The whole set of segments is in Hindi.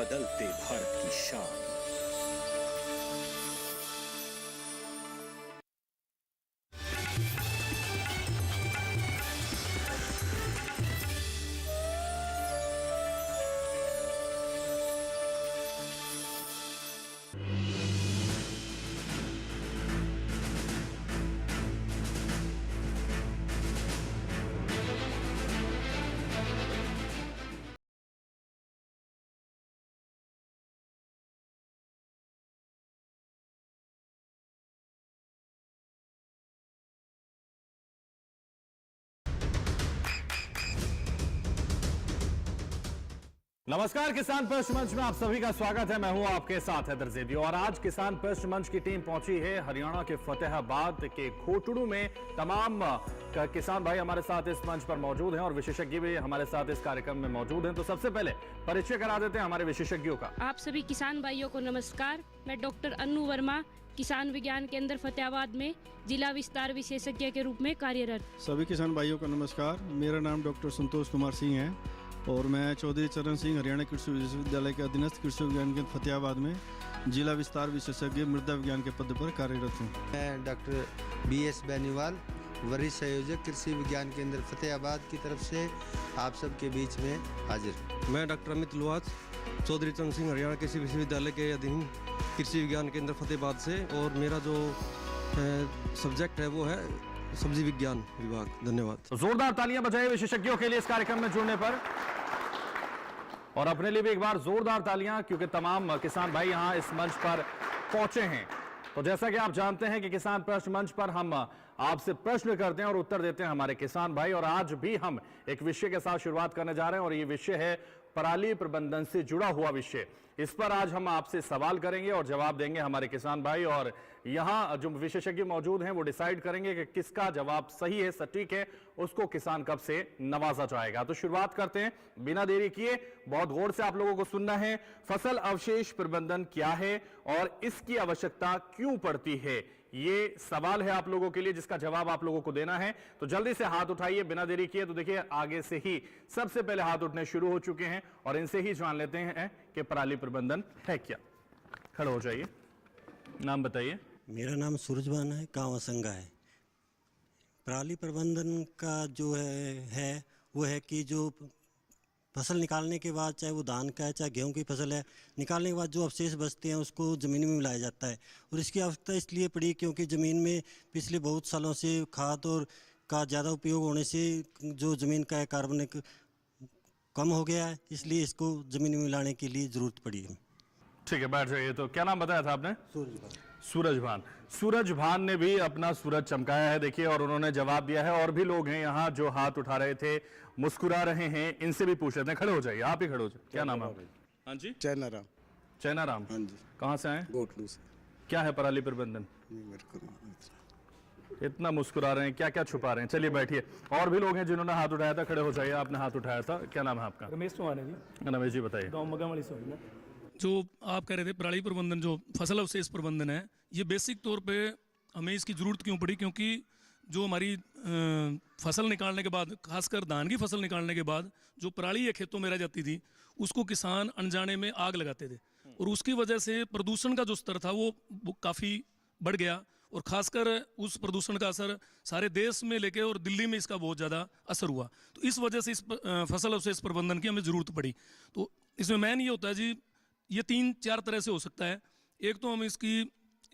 बदलते भारत की शान। नमस्कार, किसान पृष्ठ मंच में आप सभी का स्वागत है। मैं हूं आपके साथ हैदर ज़ैदी और आज किसान पृष्ठ मंच की टीम पहुंची है हरियाणा के फतेहाबाद के खोटड़ू में। तमाम किसान भाई हमारे साथ इस मंच पर मौजूद हैं और विशेषज्ञ भी हमारे साथ इस कार्यक्रम में मौजूद हैं। तो सबसे पहले परिचय करा देते हैं हमारे विशेषज्ञों का। आप सभी किसान भाइयों को नमस्कार। मैं डॉक्टर अनु वर्मा, किसान विज्ञान केंद्र फतेहाबाद में जिला विस्तार विशेषज्ञ के रूप में कार्यरत। सभी किसान भाइयों को नमस्कार। मेरा नाम डॉक्टर संतोष कुमार सिंह है और मैं चौधरी चरण सिंह हरियाणा कृषि विश्वविद्यालय के अधीनस्थ कृषि विज्ञान केंद्र फतेहाबाद में जिला विस्तार विशेषज्ञ मृदा विज्ञान के पद पर कार्यरत हूँ। मैं डॉक्टर BS बेनीवाल, वरिष्ठ संयोजक कृषि विज्ञान केंद्र फतेहाबाद की तरफ से आप सबके बीच में हाजिर। मैं डॉक्टर अमित लुहास, चौधरी चरण सिंह हरियाणा कृषि विश्वविद्यालय के अधीन कृषि विज्ञान केंद्र फतेहाबाद से, और मेरा जो सब्जेक्ट है वो है सब्जी विज्ञान विभाग। धन्यवाद। जोरदार तालियां बजाइए विशेषज्ञों के लिए इस कार्यक्रम में जुड़ने पर, और अपने लिए भी एक बार जोरदार तालियां, क्योंकि तमाम किसान भाई यहां इस मंच पर पहुंचे हैं। तो जैसा कि आप जानते हैं कि किसान प्रश्न मंच पर हम आपसे प्रश्न करते हैं और उत्तर देते हैं हमारे किसान भाई, और आज भी हम एक विषय के साथ शुरुआत करने जा रहे हैं और ये विषय है पराली प्रबंधन से जुड़ा हुआ विषय। इस पर आज हम आपसे सवाल करेंगे और जवाब देंगे हमारे किसान भाई, और यहाँ जो विशेषज्ञ मौजूद हैं वो डिसाइड करेंगे कि किसका जवाब सही है, सटीक है, उसको किसान कब से नवाजा जाएगा। तो शुरुआत करते हैं बिना देरी किए। बहुत गौर से आप लोगों को सुनना है। फसल अवशेष प्रबंधन क्या है और इसकी आवश्यकता क्यों पड़ती है, ये सवाल है आप लोगों के लिए, जिसका जवाब आप लोगों को देना है। तो जल्दी से हाथ उठाइए बिना देरी किए। तो देखिए आगे से ही सबसे पहले हाथ उठने शुरू हो चुके हैं और इनसे ही जान लेते हैं कि पराली प्रबंधन है क्या। खड़े हो जाइए, नाम बताइए। मेरा नाम सूरजभान है, गाँव संगा है। पराली प्रबंधन का जो है वो है कि जो फसल निकालने के बाद, चाहे वो धान का है चाहे गेहूं की फसल है, निकालने के बाद जो अवशेष बचते हैं उसको ज़मीन में मिलाया जाता है। और इसकी आवश्यकता इसलिए पड़ी क्योंकि ज़मीन में पिछले बहुत सालों से खाद और का ज़्यादा उपयोग होने से जो ज़मीन का कार्बनिक कम हो गया है, इसलिए इसको ज़मीन में मिलाने के लिए ज़रूरत पड़ी है। ठीक है, बैठ जाइए। तो क्या नाम बताया था आपने? सूरजभान। सूरजभान ने भी अपना सूरज चमकाया है, देखिए, और उन्होंने जवाब दिया है। और भी लोग हैं यहाँ जो हाथ उठा रहे थे, मुस्कुरा रहे हैं, इनसे भी पूछ लेते हैं। खड़े हो जाइए, आप ही खड़े हो जाइए। क्या नाम है? हाँ जी, चैनाराम। चैनाराम। हाँ जी। कहाँ से आए? गोटलू से। क्या है पराली प्रबंधन? इतना मुस्कुरा रहे हैं, क्या क्या छुपा रहे हैं? चलिए बैठिए। और भी लोग हैं जिन्होंने हाथ उठाया था, खड़े हो जाइए। आपने हाथ उठाया था, क्या नाम है आपका? रमेश चौहान है जी। रमेश जी बताइए। गाँव मगावाली सोनी। जो आप कह रहे थे पराली प्रबंधन, जो फसल अवशेष प्रबंधन है, ये बेसिक तौर पे हमें इसकी ज़रूरत क्यों पड़ी? क्योंकि जो हमारी फसल निकालने के बाद, खासकर धान की फसल निकालने के बाद जो पराली ये खेतों में रह जाती थी, उसको किसान अनजाने में आग लगाते थे और उसकी वजह से प्रदूषण का जो स्तर था वो काफ़ी बढ़ गया। और खासकर उस प्रदूषण का असर सारे देश में लेके और दिल्ली में इसका बहुत ज़्यादा असर हुआ। तो इस वजह से इस फसल अवशेष प्रबंधन की हमें ज़रूरत पड़ी। तो इसमें मेन ये होता है जी, ये 3-4 तरह से हो सकता है। एक तो हम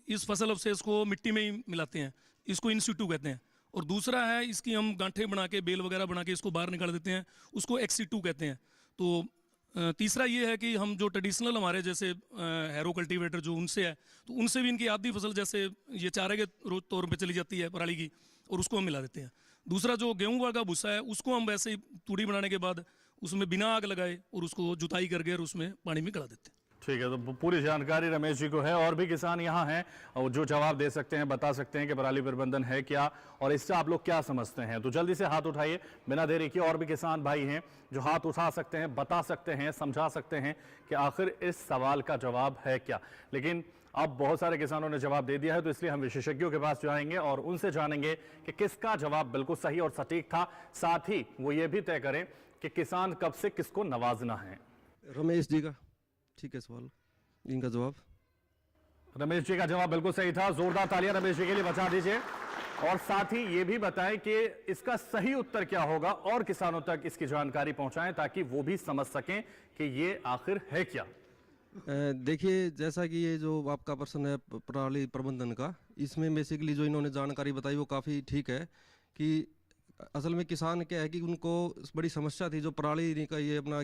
इस फसल अवशेष को मिट्टी में ही मिलाते हैं, इसको इन सिटू कहते हैं। और दूसरा है इसकी हम गांठे बना के, बेल वगैरह बना के इसको बाहर निकाल देते हैं, उसको एक्स सिटू कहते हैं। तो तीसरा ये है कि हम जो ट्रेडिशनल हमारे जैसे हैरो कल्टीवेटर जो उनसे है, तो उनसे भी इनकी आधी फसल जैसे ये चारे के तौर पे चली जाती है पराली की, और उसको हम मिला देते हैं। दूसरा जो गेहूँ का भूसा है, उसको हम वैसे ही तूड़ी बनाने के बाद उसमें बिना आग लगाए और उसको जुताई करके और उसमें पानी में गला देते हैं। ठीक है, तो पूरी जानकारी रमेश जी को है। और भी किसान यहाँ हैं और जो जवाब दे सकते हैं, बता सकते हैं कि पराली प्रबंधन है क्या और इससे आप लोग क्या समझते हैं। तो जल्दी से हाथ उठाइए बिना देरी किए। और भी किसान भाई हैं जो हाथ उठा सकते हैं, बता सकते हैं, समझा सकते हैं कि आखिर इस सवाल का जवाब है क्या। लेकिन अब बहुत सारे किसानों ने जवाब दे दिया है, तो इसलिए हम विशेषज्ञों के पास जाएंगे और उनसे जानेंगे कि किसका जवाब बिल्कुल सही और सटीक था। साथ ही वो ये भी तय करें कि किसान कब से किसको नवाजना है। रमेश जी का। ठीक है सवाल, इनका जवाब। रमेश जी का जवाब बिल्कुल सही था। जोरदार तालियां रमेश जी के लिए बचा दीजिए। और साथ ही ये भी बताएं कि इसका सही उत्तर क्या होगा और किसानों तक इसकी जानकारी पहुंचाएं ताकि वो भी समझ सकें कि ये आखिर है क्या। देखिए, जैसा कि ये जो आपका प्रश्न है पराली प्रबंधन का, इसमें बेसिकली जो इन्होंने जानकारी बताई वो काफ़ी ठीक है कि असल में किसान क्या है कि उनको बड़ी समस्या थी, जो पराली का ये अपना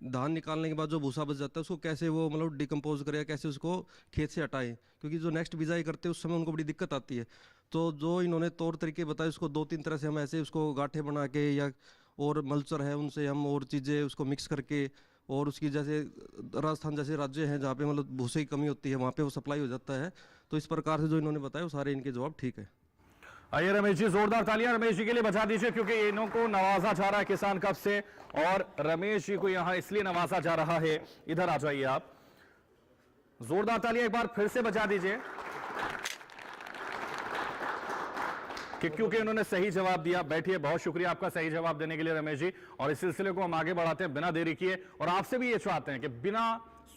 धान निकालने के बाद जो भूसा बच जाता है उसको कैसे वो मतलब डिकम्पोज करें, कैसे उसको खेत से हटाएं, क्योंकि जो नेक्स्ट बिजाई करते हैं उस समय उनको बड़ी दिक्कत आती है। तो जो इन्होंने तौर तरीके बताए उसको 2-3 तरह से हम ऐसे उसको गांठे बना के या और मल्चर है उनसे हम और चीज़ें उसको मिक्स करके, और उसकी जैसे राजस्थान जैसे राज्य हैं जहाँ पे मतलब भूसे की कमी होती है वहाँ पे वो सप्लाई हो जाता है। तो इस प्रकार से जो इन्होंने बताया वो सारे इनके जवाब ठीक है। आइए रमेश जी, जोरदार तालियां रमेश जी के लिए बजा दीजिए क्योंकि इनको नवाजा जा रहा है किसान कप से, और रमेश जी को यहां इसलिए नवाजा जा रहा है। इधर आ जाइए आप, जोरदार तालियां एक बार फिर से बजा दीजिए कि क्योंकि उन्होंने सही जवाब दिया। बैठिए, बहुत शुक्रिया आपका सही जवाब देने के लिए रमेश जी। और इस सिलसिले को हम आगे बढ़ाते हैं बिना देरी किए, और आपसे भी ये चाहते हैं कि बिना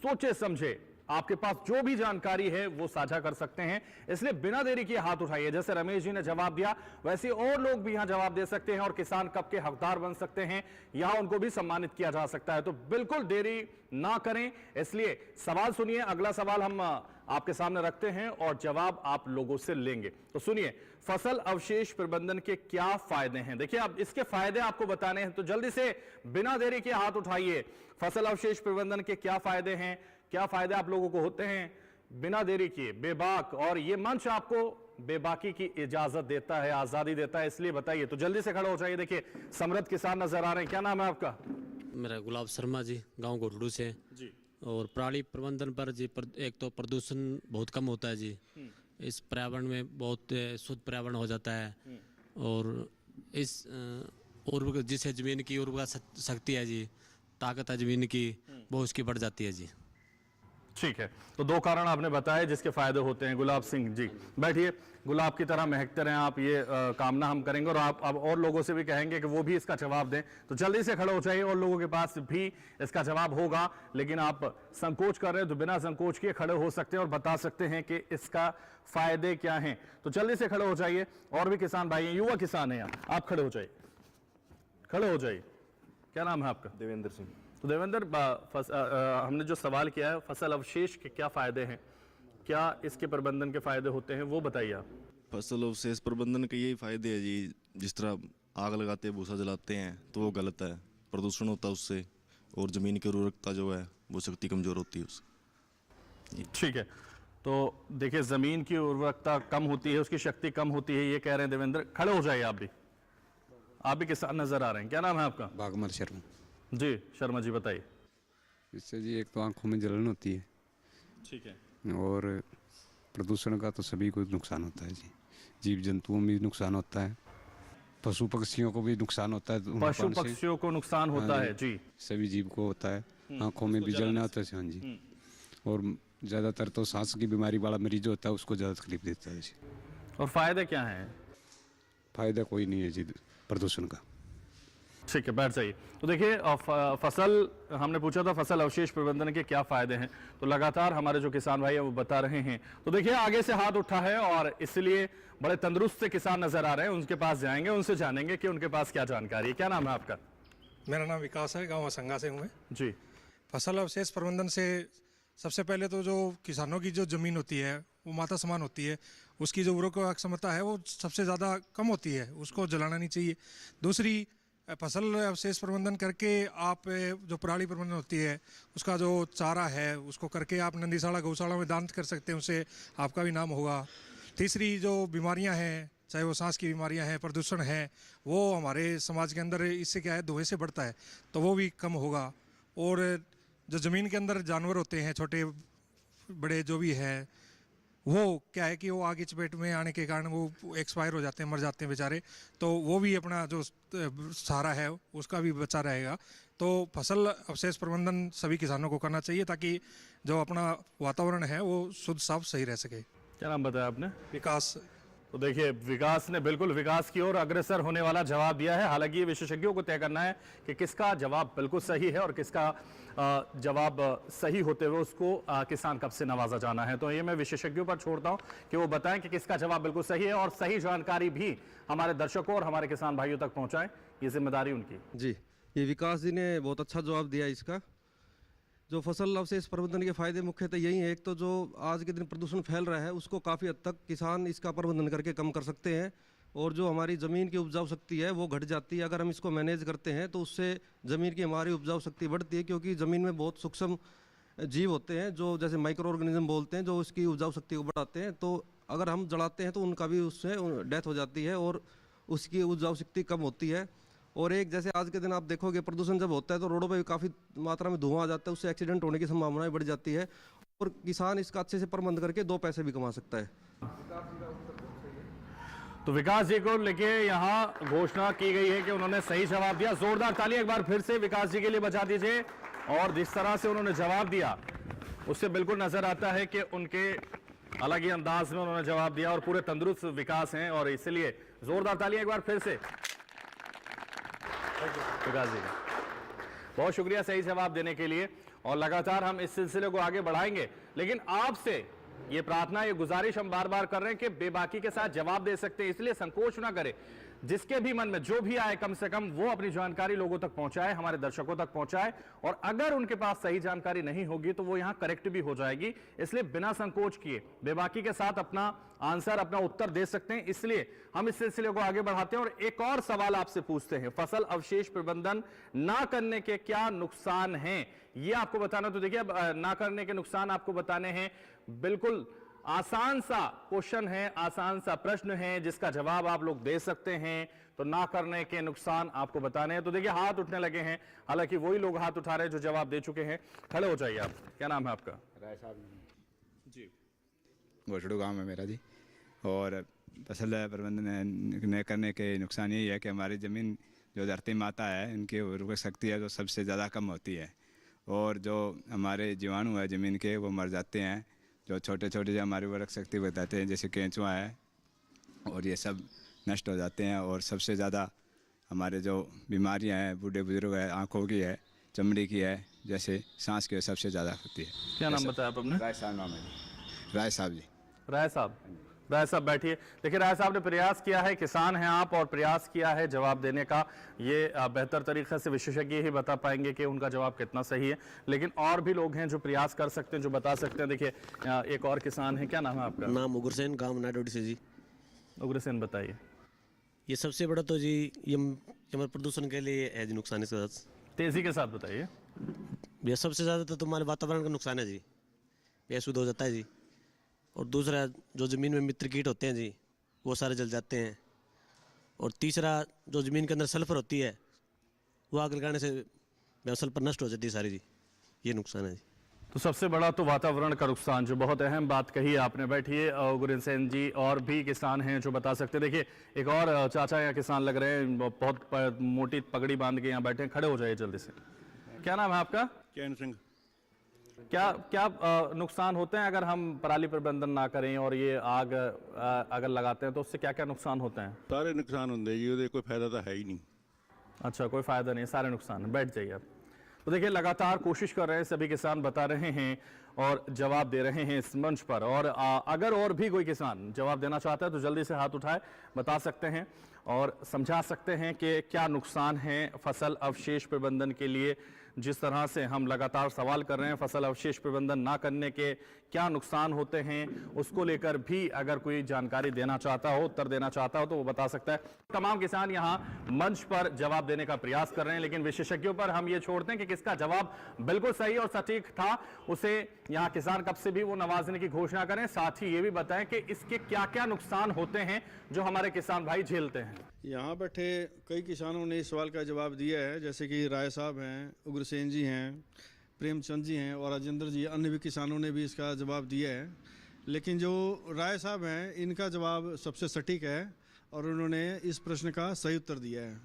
सोचे समझे आपके पास जो भी जानकारी है वो साझा कर सकते हैं, इसलिए बिना देरी किए हाथ उठाइए। जैसे रमेश जी ने जवाब दिया वैसे और लोग भी यहां जवाब दे सकते हैं और किसान कप के हकदार बन सकते हैं, यहां उनको भी सम्मानित किया जा सकता है। तो बिल्कुल देरी ना करें, इसलिए सवाल सुनिए। अगला सवाल हम आपके सामने रखते हैं और जवाब आप लोगों से लेंगे। तो सुनिए, फसल अवशेष प्रबंधन के क्या फायदे हैं। देखिए, अब इसके फायदे आपको बताने हैं, तो जल्दी से बिना देरी के हाथ उठाइए। फसल अवशेष प्रबंधन के क्या फायदे हैं, क्या फायदे आप लोगों को होते हैं, बिना देरी किए बेबाक। और ये मंच आपको बेबाकी की इजाजत देता है, आजादी देता है, इसलिए बताइए। तो जल्दी से खड़े हो जाइए। देखिए, समृद्ध किसान नजर आ रहे हैं। क्या नाम है आपका? मेरा गुलाब शर्मा जी, गांव घोटड़ू से जी। और पराली प्रबंधन पर जी एक तो प्रदूषण बहुत कम होता है जी, इस पर्यावरण में बहुत शुद्ध पर्यावरण हो जाता है, और इस उर्वरक जिसे जमीन की उर्वरक शक्ति है जी, ताकत है जमीन की, वो उसकी बढ़ जाती है जी। ठीक है, तो दो कारण आपने बताए जिसके फायदे होते हैं। गुलाब सिंह जी बैठिए, गुलाब की तरह महकते रहें आप, ये कामना हम करेंगे, और आप अब और लोगों से भी कहेंगे कि वो भी इसका जवाब दें। तो जल्दी से खड़े हो जाइए, और लोगों के पास भी इसका जवाब होगा, लेकिन आप संकोच कर रहे हैं तो बिना संकोच किए खड़े हो सकते हैं और बता सकते हैं कि इसका फायदे क्या हैं। तो जल्दी से खड़े हो जाइए। और भी किसान भाई हैं, युवा किसान हैं यहाँ, आप खड़े हो जाइए, खड़े हो जाइए। क्या नाम है आपका? देवेंद्र सिंह। तो देवेंद्र, हमने जो सवाल किया है फसल अवशेष के क्या फायदे हैं, क्या इसके प्रबंधन के फायदे होते हैं, वो बताइए आप। फसल अवशेष प्रबंधन के यही फायदे हैं जी, जिस तरह आग लगाते हैं, भूसा जलाते हैं तो वो गलत है, प्रदूषण होता है उससे, और ज़मीन की उर्वरकता जो है वो शक्ति कमज़ोर होती है उससे। ठीक है, तो देखिए ज़मीन की उर्वरकता कम होती है, उसकी शक्ति कम होती है, ये कह रहे हैं देवेंद्र। खड़े हो जाइए आप भी किसान नज़र आ रहे हैं। क्या नाम है आपका? बागमल शर्मा जी। शर्मा जी बताइए। इससे जी एक तो आंखों में जलन होती है, ठीक है, और प्रदूषण का तो सभी को नुकसान होता है जी, जीव जंतुओं में भी नुकसान होता है, पशु पक्षियों को भी नुकसान होता है, पशु पक्षियों को नुकसान होता है जी, सभी जीव को होता है, आंखों में भी जलन होता है। हाँ जी, और ज़्यादातर तो सांस की बीमारी वाला मरीज होता है उसको ज़्यादा तकलीफ देता है जी। और फायदे क्या हैं? फायदा कोई नहीं है जी प्रदूषण का। ठीक है, बैठ जाइए। तो देखिए, फसल हमने पूछा था फसल अवशेष प्रबंधन के क्या फायदे हैं, तो लगातार हमारे जो किसान भाई है वो बता रहे हैं। तो देखिए, आगे से हाथ उठा है और इसलिए बड़े तंदुरुस्त से किसान नजर आ रहे हैं, उनके पास जाएंगे, उनसे जानेंगे कि उनके पास क्या जानकारी है। क्या नाम है आपका? मेरा नाम विकास है, गाँव असंगा से हूँ मैं जी। फसल अवशेष प्रबंधन से सबसे पहले तो जो किसानों की जो ज़मीन होती है वो माता समान होती है, उसकी जो उर्वरक क्षमता है वो सबसे ज़्यादा कम होती है, उसको जलाना नहीं चाहिए। दूसरी, फसल अवशेष प्रबंधन करके आप जो पराली प्रबंधन होती है उसका जो चारा है उसको करके आप नंदीशाला गौशाला में दान कर सकते हैं, उससे आपका भी नाम होगा। तीसरी, जो बीमारियां हैं, चाहे वो सांस की बीमारियां हैं, प्रदूषण है, वो हमारे समाज के अंदर इससे क्या है धुएं से बढ़ता है, तो वो भी कम होगा। और जो ज़मीन के अंदर जानवर होते हैं छोटे बड़े जो भी हैं, वो क्या है कि वो आगे चपेट में आने के कारण वो एक्सपायर हो जाते हैं, मर जाते हैं बेचारे, तो वो भी अपना जो सहारा है उसका भी बचा रहेगा। तो फसल अवशेष प्रबंधन सभी किसानों को करना चाहिए ताकि जो अपना वातावरण है वो शुद्ध साफ सही रह सके। क्या नाम बताया आपने? विकास। तो देखिए विकास ने बिल्कुल विकास की ओर अग्रसर होने वाला जवाब दिया है। हालांकि ये विशेषज्ञों को तय करना है कि किसका जवाब बिल्कुल सही है और किसका जवाब सही होते हुए उसको किसान कप से नवाजा जाना है। तो ये मैं विशेषज्ञों पर छोड़ता हूं कि वो बताएं कि किसका जवाब बिल्कुल सही है और सही जानकारी भी हमारे दर्शकों और हमारे किसान भाइयों तक पहुंचाएं। ये जिम्मेदारी उनकी। जी, ये विकास जी ने बहुत अच्छा जवाब दिया इसका। जो फसल अवशेष प्रबंधन के फायदे मुख्यतः यही है, एक तो जो आज के दिन प्रदूषण फैल रहा है उसको काफ़ी हद तक किसान इसका प्रबंधन करके कम कर सकते हैं, और जो हमारी ज़मीन की उपजाऊ शक्ति है वो घट जाती है। अगर हम इसको मैनेज करते हैं तो उससे ज़मीन की हमारी उपजाऊ शक्ति बढ़ती है, क्योंकि ज़मीन में बहुत सूक्ष्म जीव होते हैं जो जैसे माइक्रो ऑर्गेनिज्म बोलते हैं, जो उसकी उपजाऊ शक्ति को बढ़ाते हैं। तो अगर हम जलाते हैं तो उनका भी उससे डेथ हो जाती है और उसकी उपजाऊ शक्ति कम होती है। और एक जैसे आज के दिन आप देखोगे प्रदूषण जब होता है तो रोडों पे काफ़ी मात्रा में धुआं आ जाता है, उससे एक्सीडेंट होने की संभावनाएं बढ़ जाती है, और किसान इसका अच्छे से प्रबंध करके 2 पैसे भी कमा सकता है। तो विकास जी को लेके यहाँ घोषणा की गई है कि उन्होंने सही जवाब दिया। जोरदार तालियां एक बार फिर से विकास जी के लिए बजा दीजिए। और जिस तरह से उन्होंने जवाब दिया उससे बिल्कुल नजर आता है कि उनके अलग ही अंदाज में उन्होंने जवाब दिया और पूरे तंदुरुस्त विकास हैं, और इसलिए जोरदार तालियां एक बार फिर से विकास जी का बहुत शुक्रिया सही जवाब देने के लिए। और लगातार हम इस सिलसिले को आगे बढ़ाएंगे, लेकिन आपसे ये प्रार्थना, ये गुजारिश हम बार बार कर रहे हैं कि बेबाकी के साथ जवाब दे सकते हैं, इसलिए संकोच ना करें। जिसके भी मन में जो भी आए कम से कम वो अपनी जानकारी लोगों तक पहुंचाए, हमारे दर्शकों तक पहुंचाए, और अगर उनके पास सही जानकारी नहीं होगी तो वो यहां करेक्ट भी हो जाएगी। इसलिए बिना संकोच किए बेबाकी के साथ अपना आंसर, अपना उत्तर दे सकते हैं। इसलिए हम इस सिलसिले को आगे बढ़ाते हैं और एक और सवाल आपसे पूछते हैं। फसल अवशेष प्रबंधन ना करने के क्या नुकसान हैं, ये आपको बताना। तो देखिए, अब ना करने के नुकसान आपको बताने हैं। बिल्कुल आसान सा क्वेश्चन है, आसान सा प्रश्न है जिसका जवाब आप लोग दे सकते हैं। तो ना करने के नुकसान आपको बताने हैं। तो देखिए हाथ उठने लगे हैं, हालांकि वही लोग हाथ उठा रहे हैं जो जवाब दे चुके हैं। खड़े हो जाइए आप। क्या नाम है आपका? राय साहब जी। घोषड़ू गांव है मेरा जी। और फसल प्रबंधन न करने के नुकसान यही है कि हमारी ज़मीन जो धरती माता है इनकी उर्वरक शक्ति है जो सबसे ज़्यादा कम होती है, और जो हमारे जीवाणु है ज़मीन के वो मर जाते हैं। जो छोटे छोटे जो हमारी उर्वरक शक्ति बताते हैं जैसे केंचुआ है, और ये सब नष्ट हो जाते हैं। और सबसे ज़्यादा हमारे जो बीमारियां हैं, बूढ़े बुजुर्ग है, आँखों की है, चमड़ी की है, जैसे सांस की सबसे ज़्यादा होती है। क्या नाम बताया आप अपने? राय साहब नाम है। राय साहब जी। राय साहब, राय साहब बैठिए। देखिए राय साहब ने प्रयास किया है, किसान हैं आप, और प्रयास किया है जवाब देने का। ये बेहतर तरीके से विशेषज्ञ ही बता पाएंगे कि उनका जवाब कितना सही है, लेकिन और भी लोग हैं जो प्रयास कर सकते हैं, जो बता सकते हैं। देखिए एक और किसान है। क्या नाम है आपका? नाम उग्रसेन, गाँव नाडोडी से जी। उग्रसेन बताइए। ये सबसे बड़ा तो जी ये हमारे प्रदूषण के लिए है जी नुकसान। इसके साथ तेजी के साथ बताइए। ये सबसे ज़्यादा तो तुम्हारे वातावरण का नुकसान है जी, ये शुद्ध हो जाता है जी। और दूसरा जो ज़मीन में मित्र कीट होते हैं जी वो सारे जल जाते हैं। और तीसरा जो ज़मीन के अंदर सल्फर होती है वो आग लगाने से सल्फर नष्ट हो जाती है सारी जी। ये नुकसान है जी। तो सबसे बड़ा तो वातावरण का नुकसान, जो बहुत अहम बात कही आपने। बैठिए गुरिनसेन जी, और भी किसान हैं जो बता सकते हैं। देखिए एक और चाचा यहाँ किसान लग रहे हैं, बहुत मोटी पगड़ी बांध के यहाँ बैठे हैं। खड़े हो जाइए जल्दी से। क्या नाम है आपका? चैन सिंह। क्या नुकसान होते हैं अगर हम पराली प्रबंधन ना करें और ये आग अगर लगाते हैं तो उससे क्या क्या नुकसान होते हैं? सारे नुकसान होंगे जी, ਉਹਦੇ कोई फायदा तो है ही नहीं। अच्छा, कोई फायदा नहीं, सारे नुकसान है। बैठ जाइए आप। तो देखिए लगातार कोशिश कर रहे हैं, सभी किसान बता रहे हैं और जवाब दे रहे हैं इस मंच पर। और अगर और भी कोई किसान जवाब देना चाहता है तो जल्दी से हाथ उठाए, बता सकते हैं और समझा सकते हैं कि क्या नुकसान है फसल अवशेष प्रबंधन के लिए। जिस तरह से हम लगातार सवाल कर रहे हैं फसल अवशेष प्रबंधन ना करने के क्या नुकसान होते हैं, उसको लेकर भी अगर कोई जानकारी देना चाहता हो, उत्तर देना चाहता हो तो वो बता सकता है। तमाम किसान यहाँ मंच पर जवाब देने का प्रयास कर रहे हैं, लेकिन विशेषज्ञों पर हम ये छोड़ते हैं कि किसका जवाब बिल्कुल सही और सटीक था, उसे यहाँ किसान कप से भी वो नवाजने की घोषणा करें। साथ ही ये भी बताएं कि इसके क्या क्या नुकसान होते हैं जो हमारे किसान भाई झेलते हैं। यहाँ बैठे कई किसानों ने इस सवाल का जवाब दिया है, जैसे कि राय साहब हैं, उग्रसेन जी हैं, प्रेमचंद जी हैं और राजेंद्र जी, अन्य भी किसानों ने भी इसका जवाब दिया है। लेकिन जो राय साहब हैं इनका जवाब सबसे सटीक है और उन्होंने इस प्रश्न का सही उत्तर दिया है।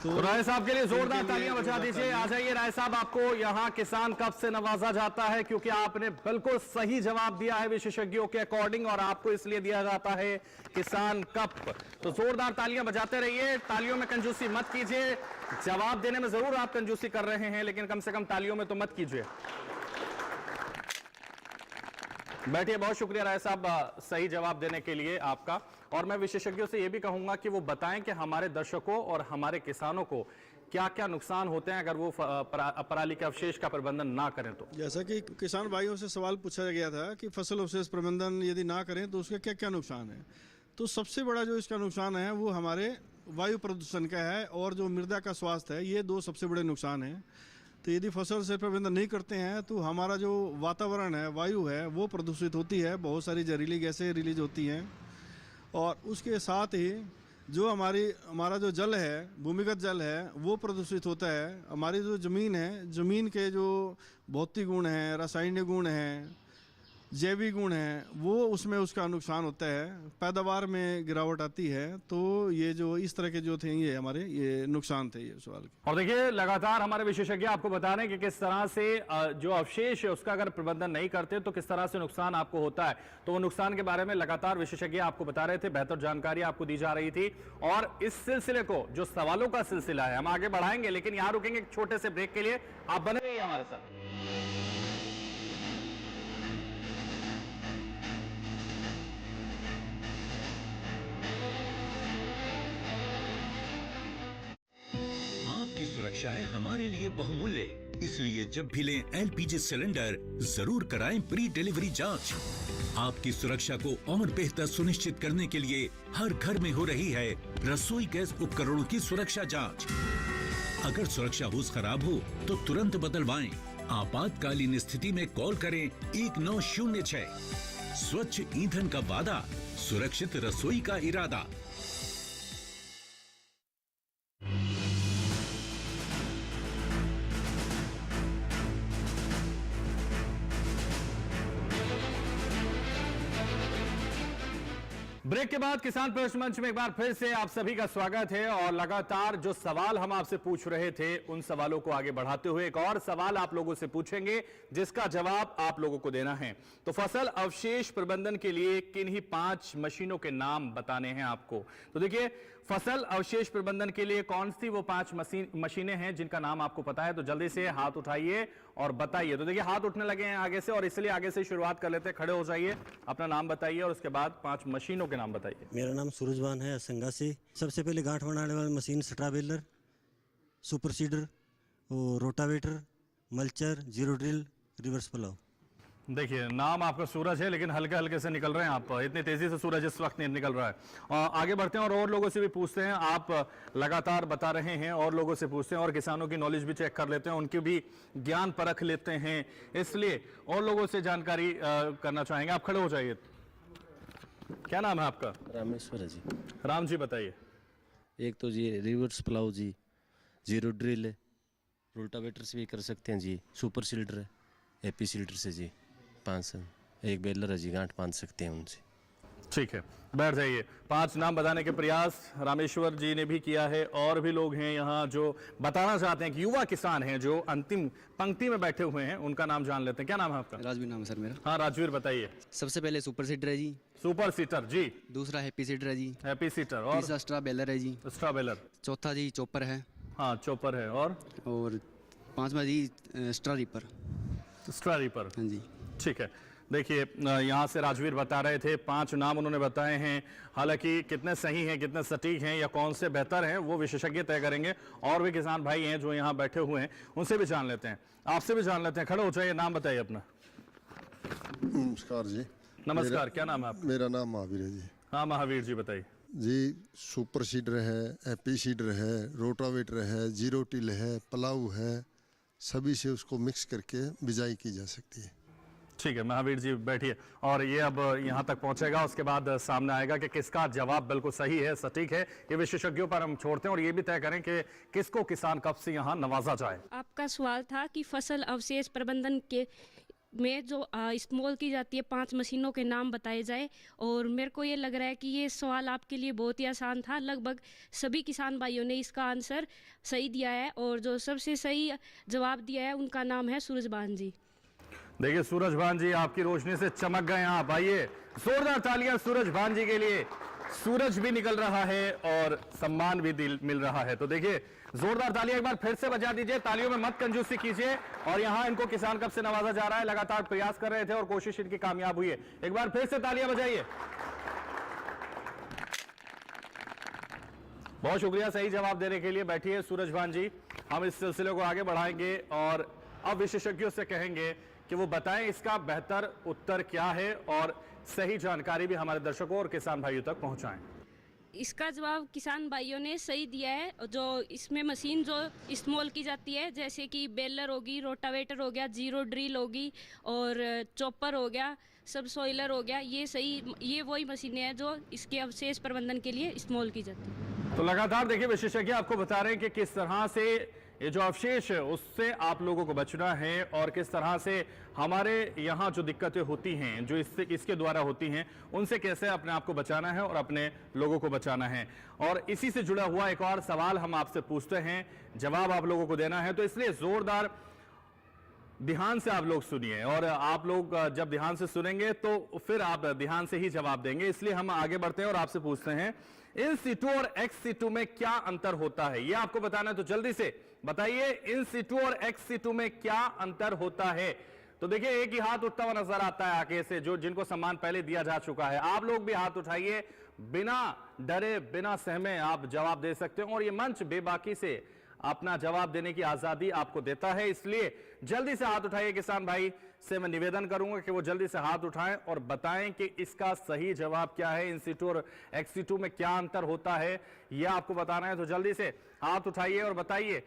तो राय साहब के लिए जोरदार तालियां बजा दीजिए। आ जाइए राय साहब, आपको यहां किसान कप से नवाजा जाता है क्योंकि आपने बिल्कुल सही जवाब दिया है विशेषज्ञों के अकॉर्डिंग, और आपको इसलिए दिया जाता है किसान कप। तो जोरदार तालियां बजाते रहिए, तालियों में कंजूसी मत कीजिए। जवाब देने में जरूर आप कंजूसी कर रहे हैं, लेकिन कम से कम तालियों में तो मत कीजिए। बैठिए, बहुत शुक्रिया राय साहब सही जवाब देने के लिए आपका। और मैं विशेषज्ञों से यह भी कहूंगा कि वो बताएं कि हमारे दर्शकों और हमारे किसानों को क्या क्या नुकसान होते हैं अगर वो पराली के अवशेष का प्रबंधन ना करें तो। जैसा कि किसान भाइयों से सवाल पूछा गया था कि फसल अवशेष प्रबंधन यदि ना करें तो उसके क्या क्या नुकसान है, तो सबसे बड़ा जो इसका नुकसान है वो हमारे वायु प्रदूषण का है और जो मृदा का स्वास्थ्य है, ये दो सबसे बड़े नुकसान हैं। तो यदि फसल से प्रबंधन नहीं करते हैं तो हमारा जो वातावरण है, वायु है, वो प्रदूषित होती है, बहुत सारी जहरीली गैसें रिलीज होती हैं, और उसके साथ ही जो हमारा जो जल है, भूमिगत जल है, वो प्रदूषित होता है। हमारी जो ज़मीन है, ज़मीन के जो भौतिक गुण हैं, रासायनिक गुण हैं, जैविक गुण हैं, वो उसमें उसका नुकसान होता है, पैदावार में गिरावट आती है। तो ये जो इस तरह के जो थे ये हमारे ये नुकसान थे ये सवाल के। और देखिए लगातार हमारे विशेषज्ञ आपको बता रहे हैं कि किस तरह से जो अवशेष है उसका अगर प्रबंधन नहीं करते तो किस तरह से नुकसान आपको होता है। तो वो नुकसान के बारे में लगातार विशेषज्ञ आपको बता रहे थे, बेहतर जानकारी आपको दी जा रही थी। और इस सिलसिले को जो सवालों का सिलसिला है हम आगे बढ़ाएंगे, लेकिन यहां रुकेंगे एक छोटे से ब्रेक के लिए। आप बने रहिए हमारे साथ। सुरक्षा है हमारे लिए बहुमूल्य, इसलिए जब भी लें एलपीजी सिलेंडर जरूर कराएं प्री डिलीवरी जांच। आपकी सुरक्षा को और बेहतर सुनिश्चित करने के लिए हर घर में हो रही है रसोई गैस उपकरणों की सुरक्षा जांच। अगर सुरक्षा होस खराब हो तो तुरंत बदलवाएं। आपातकालीन स्थिति में कॉल करें 1906। स्वच्छ ईंधन का वादा, सुरक्षित रसोई का इरादा। ब्रेक के बाद किसान प्रश्न मंच में एक बार फिर से आप सभी का स्वागत है। और लगातार जो सवाल हम आपसे पूछ रहे थे उन सवालों को आगे बढ़ाते हुए एक और सवाल आप लोगों से पूछेंगे जिसका जवाब आप लोगों को देना है। तो फसल अवशेष प्रबंधन के लिए किन्हीं 5 मशीनों के नाम बताने हैं आपको। तो देखिए, फसल अवशेष प्रबंधन के लिए कौन सी वो 5 मशीनें हैं जिनका नाम आपको पता है, तो जल्दी से हाथ उठाइए और बताइए। तो देखिए हाथ उठने लगे हैं आगे से, और इसलिए आगे से शुरुआत कर लेते हैं। खड़े हो जाइए, अपना नाम बताइए और उसके बाद 5 मशीनों के नाम बताइए। मेरा नाम सूरजवान है असंगा से। सबसे पहले गांठ बनाने वाली machine straw baler, super seeder, rotavator, mulcher, zero drill, reverse plough. देखिए नाम आपका सूरज है, लेकिन हल्के हल्के से निकल रहे हैं आप, इतनी तेजी से सूरज इस वक्त नहीं निकल रहा है। और आगे बढ़ते हैं और लोगों से भी पूछते हैं। आप लगातार बता रहे हैं, और लोगों से पूछते हैं और किसानों की नॉलेज भी चेक कर लेते हैं, उनकी भी ज्ञान परख लेते हैं, इसलिए और लोगों से जानकारी करना चाहेंगे। आप खड़े हो जाइए। क्या नाम है आपका? रामेश्वर है जी। राम जी बताइए। एक तो जी रिवर्स प्लाव जी, जीरो ड्रिल है, रोटावेटर से भी कर सकते हैं जी, सुपर सीडर है, एपी सीडर से जी 5, एक बेलर है जी, गांठ बांध सकते हैं उनसे। ठीक है, बैठ जाइए। 5 नाम बताने के प्रयास रामेश्वर जी ने भी किया है, और भी लोग हैं यहाँ जो बताना चाहते हैं कि युवा किसान हैं जो अंतिम पंक्ति में बैठे हुए हैं, उनका नाम जान लेते हैं। क्या नाम है आपका? राजवीर नाम है सर मेरा। हाँ राजवीर बताइए। सबसे पहले सुपर सीडर है जी। सुपर सीटर जी। दूसरा हैप्पी सीडर है जी। Happy seater. और तीसरा स्ट्राबेलर है जी। स्ट्राबेलर। चौथा जी चॉपर है। हाँ चॉपर है। और 5वां जी स्ट्रा रीपर। Straw reaper. हाँ जी। ठीक है, देखिए यहाँ से राजवीर बता रहे थे, 5 नाम उन्होंने बताए हैं। हालांकि कितने सही हैं, कितने सटीक हैं या कौन से बेहतर हैं वो विशेषज्ञ तय करेंगे। और भी किसान भाई हैं जो यहाँ बैठे हुए हैं, उनसे भी जान लेते हैं, आपसे भी जान लेते हैं। खड़े हो जाइए, नाम बताइए अपना। नमस्कार जी। नमस्कार, क्या नाम है आपका? मेरा नाम महावीर है जी। हाँ महावीर जी बताइए। जी सुपर सीडर है, एपी सीडर है, रोटावेटर है, जीरो टिल है, प्लाऊ है, सभी से उसको मिक्स करके बिजाई की जा सकती है। ठीक है महावीर जी बैठिए। और ये अब यहाँ तक पहुंचेगा, उसके बाद सामने आएगा कि किसका जवाब बिल्कुल सही है, सटीक है। ये विशेषज्ञों पर हम छोड़ते हैं और ये भी तय करें कि किसको किसान कप से यहाँ नवाजा जाए। आपका सवाल था कि फसल अवशेष प्रबंधन के में जो इस्तेमाल की जाती है 5 मशीनों के नाम बताए जाए। और मेरे को ये लग रहा है कि ये सवाल आपके लिए बहुत ही आसान था। लगभग सभी किसान भाइयों ने इसका आंसर सही दिया है और जो सबसे सही जवाब दिया है उनका नाम है सूरजभान जी। देखिए सूरजभान जी आपकी रोशनी से चमक गए आप। आइए जोरदार तालियां सूरजभान जी के लिए। सूरज भी निकल रहा है और सम्मान भी मिल रहा है। तो देखिए जोरदार तालियां एक बार फिर से बजा दीजिए। तालियों में मत कंजूसी कीजिए। और यहां इनको किसान कप से नवाजा जा रहा है। लगातार प्रयास कर रहे थे और कोशिश इनकी कामयाब हुई है। एक बार फिर से तालियां बजाइए। बहुत शुक्रिया सही जवाब देने के लिए। बैठिए सूरजभान जी, हम इस सिलसिले को आगे बढ़ाएंगे और अब विशेषज्ञों से कहेंगे कि वो बताएं इसका बेहतर उत्तर क्या है और सही जानकारी भी हमारे दर्शकों और किसान भाइयों तक पहुंचाएं। इसका जवाब किसान भाइयों ने सही दिया है। जो इसमें मशीन जो इस्तेमाल की जाती है जैसे कि बेलर होगी, रोटावेटर हो गया, जीरो ड्रिल होगी और चॉपर हो गया, सब सॉइलर हो गया, ये वही मशीनें हैं जो इसके अवशेष प्रबंधन के लिए इस्तेमाल की जाती है। तो लगातार देखिए विशेषज्ञ आपको बता रहे हैं कि किस तरह से ये जो अवशेष है उससे आप लोगों को बचना है और किस तरह से हमारे यहाँ जो दिक्कतें होती हैं जो इसके द्वारा होती हैं उनसे कैसे अपने आप को बचाना है और अपने लोगों को बचाना है। और इसी से जुड़ा हुआ एक और सवाल हम आपसे पूछते हैं, जवाब आप लोगों को देना है। तो इसलिए जोरदार ध्यान से आप लोग सुनिए और आप लोग जब ध्यान से सुनेंगे तो फिर आप ध्यान से ही जवाब देंगे। इसलिए हम आगे बढ़ते हैं और आपसे पूछते हैं इन सीटू और एक्स सीटू में क्या अंतर होता है, यह आपको बताना है। तो जल्दी से बताइए इन सीटू और एक्स सीटू में क्या अंतर होता है। तो देखिए एक ही हाथ उठता हुआ नजर आता है आगे से, जो जिनको सम्मान पहले दिया जा चुका है। आप लोग भी हाथ उठाइए, बिना डरे बिना सहमे आप जवाब दे सकते हो और ये मंच बेबाकी से अपना जवाब देने की आजादी आपको देता है। इसलिए जल्दी से हाथ उठाइए। किसान भाई से मैं निवेदन करूंगा कि वो जल्दी से हाथ उठाएं और बताएं कि इसका सही जवाब क्या है, इन सीटू और एक्स सीटू में क्या अंतर होता है, यह आपको बताना है। तो जल्दी से हाथ उठाइए और बताइए।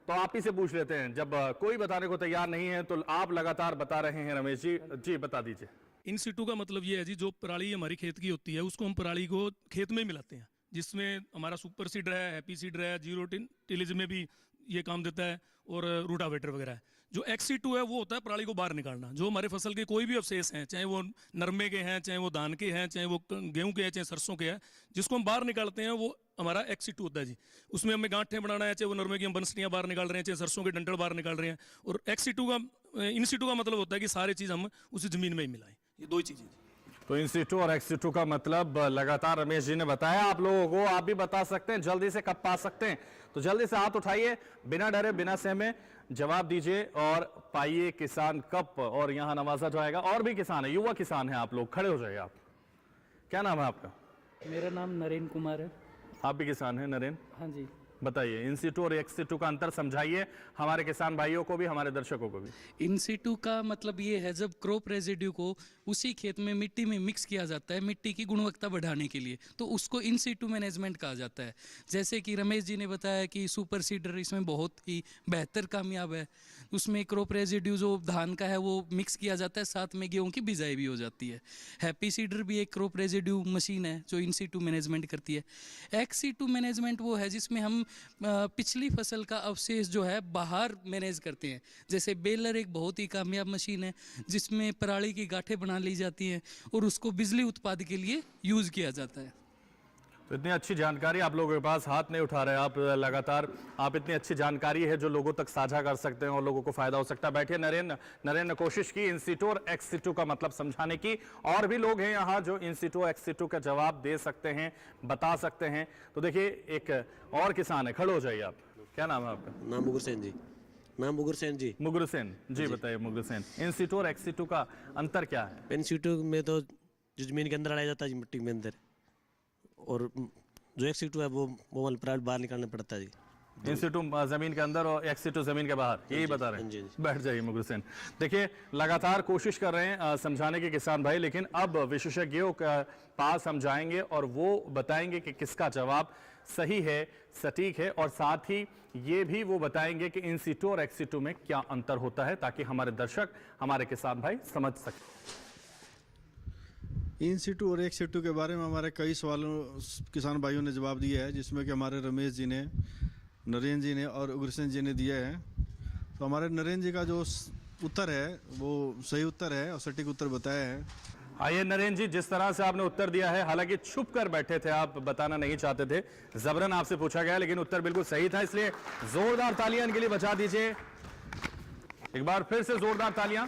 तो आप ही से पूछ लेते हैं, जब कोई बताने को तैयार नहीं है तो आप लगातार बता रहे हैं। रमेश जी बता दीजिए। इन सीटू का मतलब ये है जी, जो पराली हमारी खेत की होती है उसको हम पराली को खेत में मिलाते हैं, जिसमें हमारा सुपर सीडर है, हैप्पी सीडर है, जीरो टिलेज में भी ये काम देता है और रूटावेटर वगैरह है। जो एक्स-C2 है वो होता है पराली को बाहर निकालना। जो हमारे फसल के कोई भी अवशेष हैं, चाहे वो नरमे के हैं, चाहे वो धान के हैं, चाहे वो गेहूं के हैं, चाहे सरसों के हैं, जिसको हम बाहर निकालते हैं वो हमारा एक्स-C2 होता है जी। उसमें हमें गांठें बनाना है, चाहे वो नरमे की हम बंसलियाँ बाहर निकाल रहे हैं, चाहे सरसों के डंठल बाहर निकाल रहे हैं। और एक्स-C2 का इन सीटू का मतलब होता है कि सारी चीज़ हम उसी जमीन में ही मिलाएं। ये दो ही चीज़ें। तो इन सीटू और एक्स सीटू का मतलब लगातार रमेश जी ने बताया आप लोगों को। आप भी बता सकते हैं, जल्दी से कब पा सकते हैं। तो जल्दी से हाथ उठाइए, बिना डरे बिना सहमे जवाब दीजिए और पाइए किसान कप। और यहां नवाजा जाएगा। और भी किसान है, युवा किसान है आप लोग, खड़े हो जाइए। आप क्या नाम है आपका? मेरा नाम नरेन कुमार है। आप भी किसान हैं नरेन? हाँ जी। बताइए इन सीटू और एक्स सीटू का अंतर समझाइए हमारे किसान भाइयों को भी, हमारे दर्शकों को भी। इन सीटू का मतलब ये है, जब क्रॉप रेजिड्यू को उसी खेत में मिट्टी में मिक्स किया जाता है मिट्टी की गुणवत्ता बढ़ाने के लिए, तो उसको इन सीटू मैनेजमेंट कहा जाता है। जैसे कि रमेश जी ने बताया कि सुपर सीडर इसमें बहुत ही बेहतर कामयाब है। उसमें क्रॉप रेजिड्यू जो धान का है वो मिक्स किया जाता है, साथ में गेहूं की बिजाई भी हो जाती है। हैप्पी सीडर भी एक क्रॉप रेजिड्यू मशीन है जो इन सीटू मैनेजमेंट करती है। एक्स सीटू मैनेजमेंट वो है जिसमें हम पिछली फसल का अवशेष जो है बाहर मैनेज करते हैं। जैसे बेलर एक बहुत ही कामयाब मशीन है जिसमें पराली की गांठें बना ली जाती हैं और उसको बिजली उत्पादन के लिए यूज़ किया जाता है। तो इतनी अच्छी जानकारी आप लोगों के पास, हाथ नहीं उठा रहे आप लगातार। आप इतनी अच्छी जानकारी है जो लोगों तक साझा कर सकते हैं और लोगों को फायदा हो सकता है। बैठिए नरेन ने कोशिश की इन सीटू और एक्स सीटू का मतलब समझाने की। और भी लोग हैं यहाँ जो इन सीटू एक्स सीटू का जवाब दे सकते हैं, बता सकते हैं। तो देखिए एक और किसान है, खड़े हो जाइए आप। क्या नाम है आपका? नाम मुगुरसेन जी। नाम मुगुरसेन जी। मुगुरसेन जी, बताइए मुगुरसेन, इन सीटू और एक्स सीटू का अंतर क्या है? इन सीटू में तो जो जमीन के अंदर डाला जाता है जी, मिट्टी के अंदर, और जो एक्स सीटू है वो बाहर निकालना पड़ता है जी। इन सीटू जमीन के अंदर और एक्स सीटू जमीन के बाहर, यही बता रहे हैं। बैठ जाइए मुगुरसेन। देखिए लगातार कोशिश कर रहे हैं समझाने के किसान भाई, लेकिन अब विशेषज्ञों के पास हम जाएंगे और वो बताएंगे कि किसका जवाब सही है, सटीक है, और साथ ही ये भी वो बताएंगे कि इन सीटू और एक्स सीटू में क्या अंतर होता है, ताकि हमारे दर्शक, हमारे किसान भाई समझ सकें। इन सीटू और एक्स सीटू के बारे में हमारे कई सवालों किसान भाइयों ने जवाब दिया है, जिसमें कि हमारे रमेश जी ने, नरेन जी ने और उग्रसेन जी ने दिया है। तो हमारे नरेन जी का जो उत्तर है वो सही उत्तर है और सटीक उत्तर बताया है। आइए नरेंद्र जी, जिस तरह से आपने उत्तर दिया है, हालांकि छुप कर बैठे थे आप, बताना नहीं चाहते थे, जबरन आपसे पूछा गया, लेकिन उत्तर बिल्कुल सही था, इसलिए जोरदार तालियां इनके लिए बजा दीजिए। एक बार फिर से जोरदार तालियां।